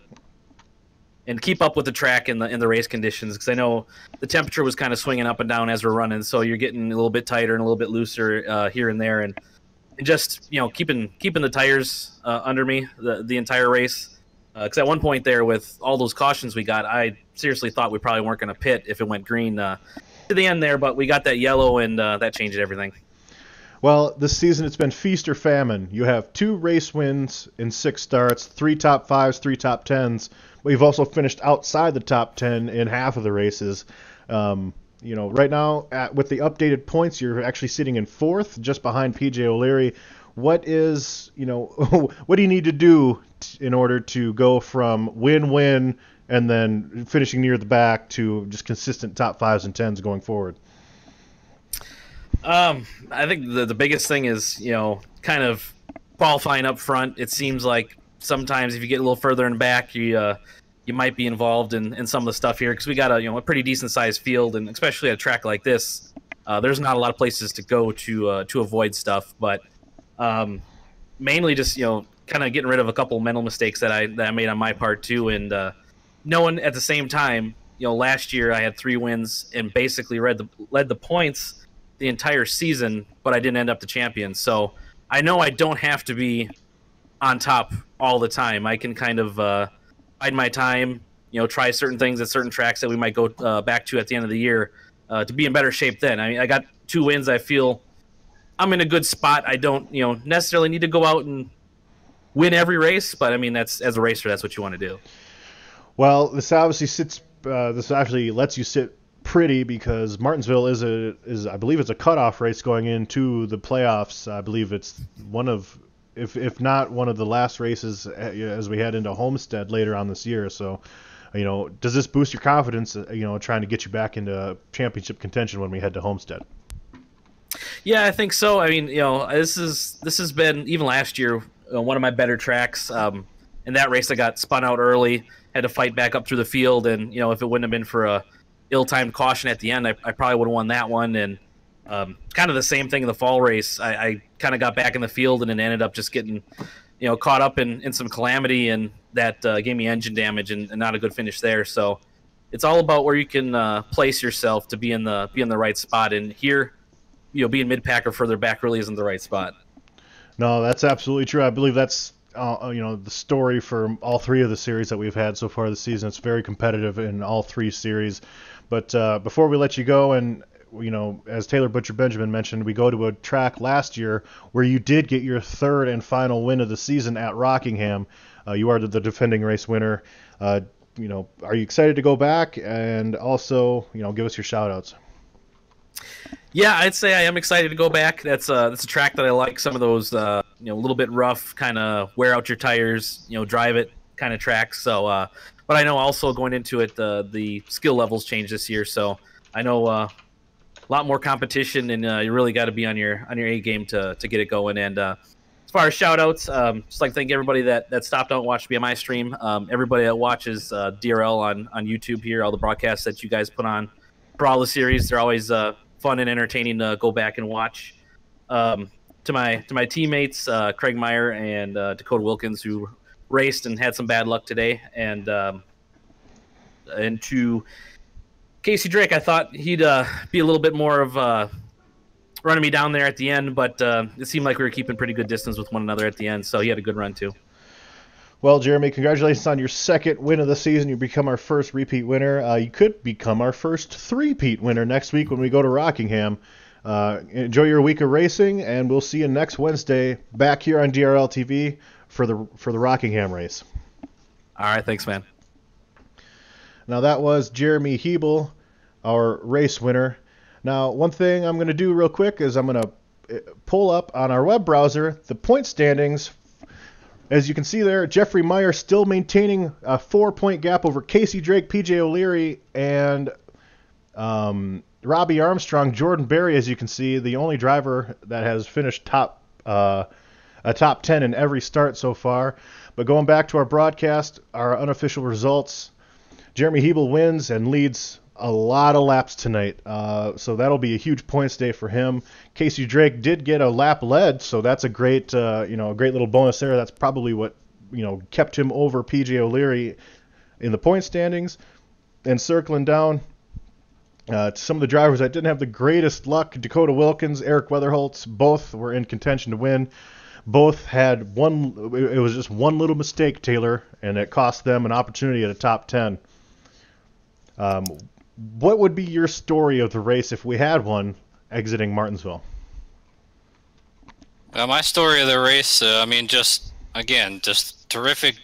keep up with the track in the race conditions, because I know the temperature was kind of swinging up and down as we're running, so you're getting a little bit tighter and a little bit looser here and there, and just, you know, keeping the tires under me the entire race. Because at one point there, with all those cautions we got, I seriously thought we probably weren't going to pit if it went green to the end there, but we got that yellow, and that changed everything. Well, this season it's been feast or famine. You have 2 race wins in 6 starts, 3 top 5s, 3 top 10s. But you've also finished outside the top 10 in half of the races. You know, right now, with the updated points, you're actually sitting in 4th, just behind PJ O'Leary. What do you need to do in order to go from win-win and then finishing near the back to just consistent top 5s and 10s going forward? I think the biggest thing is, you know, kind of qualifying up front. It seems like sometimes if you get a little further in back, you might be involved in some of the stuff here, because we got a pretty decent sized field, and especially at a track like this, there's not a lot of places to go to avoid stuff, but mainly just kind of getting rid of a couple mental mistakes that I made on my part too, and knowing at the same time, last year I had 3 wins and basically led the points the entire season, but I didn't end up the champion. So I know I don't have to be on top all the time. I can kind of bide my time, try certain things at certain tracks that we might go back to at the end of the year to be in better shape then. I mean, I got 2 wins. I feel I'm in a good spot. I don't, necessarily need to go out and win every race, but I mean, that's, as a racer, that's what you want to do. Well, this obviously sits. This actually lets you sit pretty because Martinsville is I believe it's a cutoff race going into the playoffs. I believe it's one of, if not one of the last races as we head into Homestead later on this year. So, does this boost your confidence? Trying to get you back into championship contention when we head to Homestead. Yeah, I think so. I mean, this has been, even last year, one of my better tracks. In that race, I got spun out early, had to fight back up through the field, and if it wouldn't have been for a ill-timed caution at the end, I probably would have won that one. And kind of the same thing in the fall race. I kind of got back in the field and then ended up just getting caught up in some calamity, and that gave me engine damage and not a good finish there. So it's all about where you can place yourself to be in the right spot. And here, being mid-pack or further back really isn't the right spot. No, that's absolutely true. I believe that's the story for all 3 of the series that we've had so far this season. It's very competitive in all 3 series. But before we let you go, and as Taylor Butcher Benjamin mentioned, we go to a track last year where you did get your 3rd and final win of the season at Rockingham. You are the defending race winner. Are you excited to go back? And also, give us your shout-outs. Yeah, I'd say I am excited to go back. That's a track that I like. Some of those, a little bit rough, kind of wear out your tires, drive it kind of tracks. So, but I know also going into it, the skill levels change this year. So I know a lot more competition, and you really got to be on your A game to get it going. And as far as shout outs, just like to thank everybody that stopped out and watched BMI stream. Everybody that watches DRL on YouTube here, all the broadcasts that you guys put on for all the series, they're always fun and entertaining to go back and watch. To my teammates, Craig Meyer and Dakota Wilkins, who raced and had some bad luck today, and to Casey Drake, I thought he'd be a little bit more of running me down there at the end, but it seemed like we were keeping pretty good distance with one another at the end, so he had a good run too. Well, Jeremy, congratulations on your 2nd win of the season. You become our first repeat winner. You could become our first 3-peat winner next week when we go to Rockingham. Enjoy your week of racing, and we'll see you next Wednesday back here on DRL TV for the Rockingham race. All right, thanks, man. Now, that was Jeremy Hebel, our race winner. Now, one thing I'm going to do real quick is I'm going to pull up on our web browser the point standings. As you can see there, Jeffrey Meyer still maintaining a 4-point gap over Casey Drake, PJ O'Leary, and Robbie Armstrong. Jordan Berry, as you can see, the only driver that has finished a top 10 in every start so far. But going back to our broadcast, our unofficial results, Jeremy Hebel wins and leads a lot of laps tonight. So that'll be a huge points day for him. Casey Drake did get a lap led, so that's a great, a great little bonus there. That's probably what, kept him over PJ O'Leary in the point standings. And circling down to some of the drivers that didn't have the greatest luck, Dakota Wilkins, Eric Weatherholtz, both were in contention to win. Both had it was just one little mistake, Taylor, and it cost them an opportunity at a top 10. What would be your story of the race if we had one exiting Martinsville? My story of the race, just terrific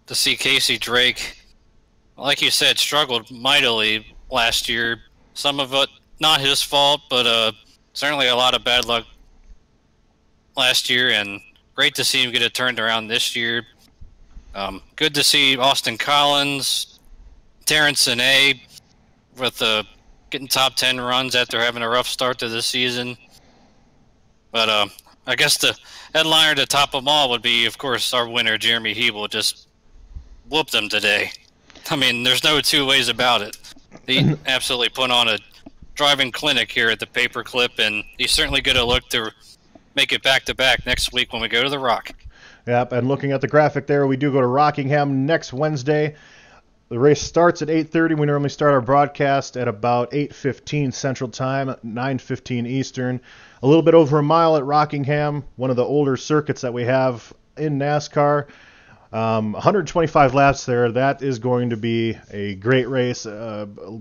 to see Casey Drake. Like you said, struggled mightily last year. Some of it not his fault, but certainly a lot of bad luck last year, and great to see him get it turned around this year. Good to see Austin Collins, Terrence and A with getting top 10 runs after having a rough start to the season. But I guess the headliner to top them all would be, of course, our winner, Jeremy Hebel. Just whooped them today. I mean, there's no 2 ways about it. He absolutely put on a driving clinic here at the Paperclip, and he's certainly going to look to make it back-to-back next week when we go to the Rock. Yep, and looking at the graphic there, we do go to Rockingham next Wednesday. The race starts at 8:30. We normally start our broadcast at about 8:15 Central Time, 9:15 Eastern. A little bit over a mile at Rockingham, one of the older circuits that we have in NASCAR. 125 laps there. That is going to be a great race.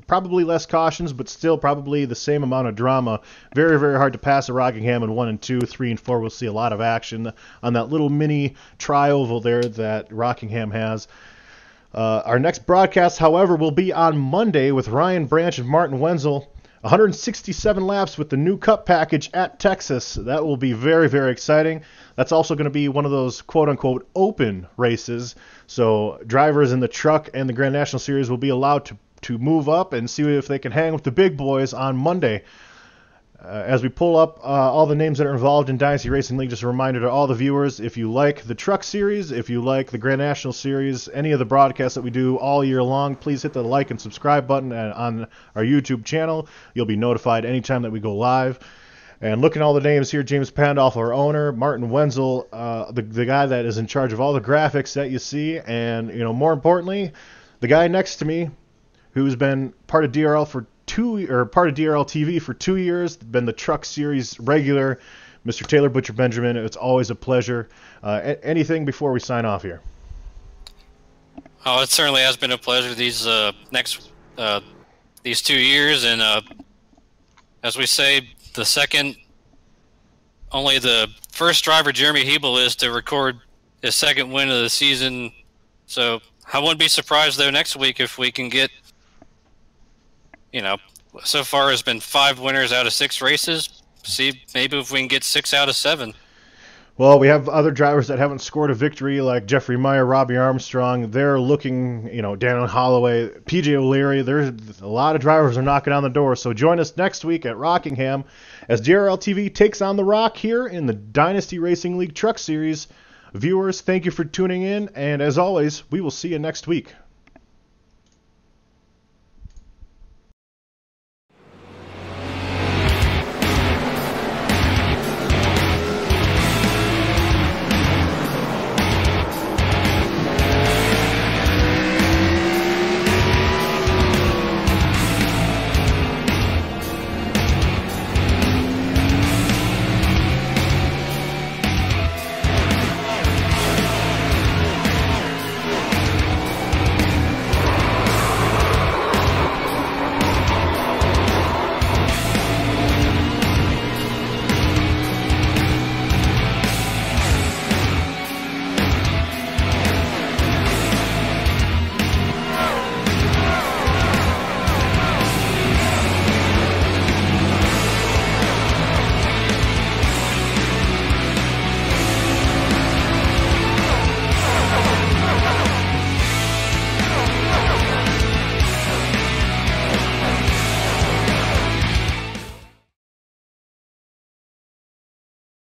Probably less cautions, but still probably the same amount of drama. Very, very hard to pass at Rockingham in 1 and 2, 3 and 4. We'll see a lot of action on that little mini tri-oval there that Rockingham has. Our next broadcast, however, will be on Monday with Ryan Branch and Martin Wenzel. 167 laps with the new Cup package at Texas. That will be very, very exciting. That's also going to be one of those quote-unquote open races. So drivers in the Truck and the Grand National Series will be allowed to move up and see if they can hang with the big boys on Monday. As we pull up all the names that are involved in Dynasty Racing League, just a reminder to all the viewers, if you like the Truck Series, if you like the Grand National Series, any of the broadcasts that we do all year long, please hit the like and subscribe button on our YouTube channel. You'll be notified anytime that we go live. And looking at all the names here, James Pandolf, our owner, Martin Wenzel, the guy that is in charge of all the graphics that you see, and more importantly, the guy next to me, who's been part of DRL part of DRL TV for 2 years, been the Truck Series regular, Mr. Taylor Butcher Benjamin. It's always a pleasure. Anything before we sign off here? Oh, it certainly has been a pleasure these 2 years, and as we say, only the first driver, Jeremy Hebel, is to record his second win of the season. So I wouldn't be surprised though next week if we can get, so far has been 5 winners out of 6 races. See, maybe if we can get 6 out of 7. Well, we have other drivers that haven't scored a victory, like Jeffrey Meyer, Robbie Armstrong. They're looking, Daniel Holloway, PJ O'Leary. There's a lot of drivers are knocking on the door. So join us next week at Rockingham as DRL TV takes on the Rock here in the Dynasty Racing League Truck Series. Viewers, thank you for tuning in, and as always, we will see you next week.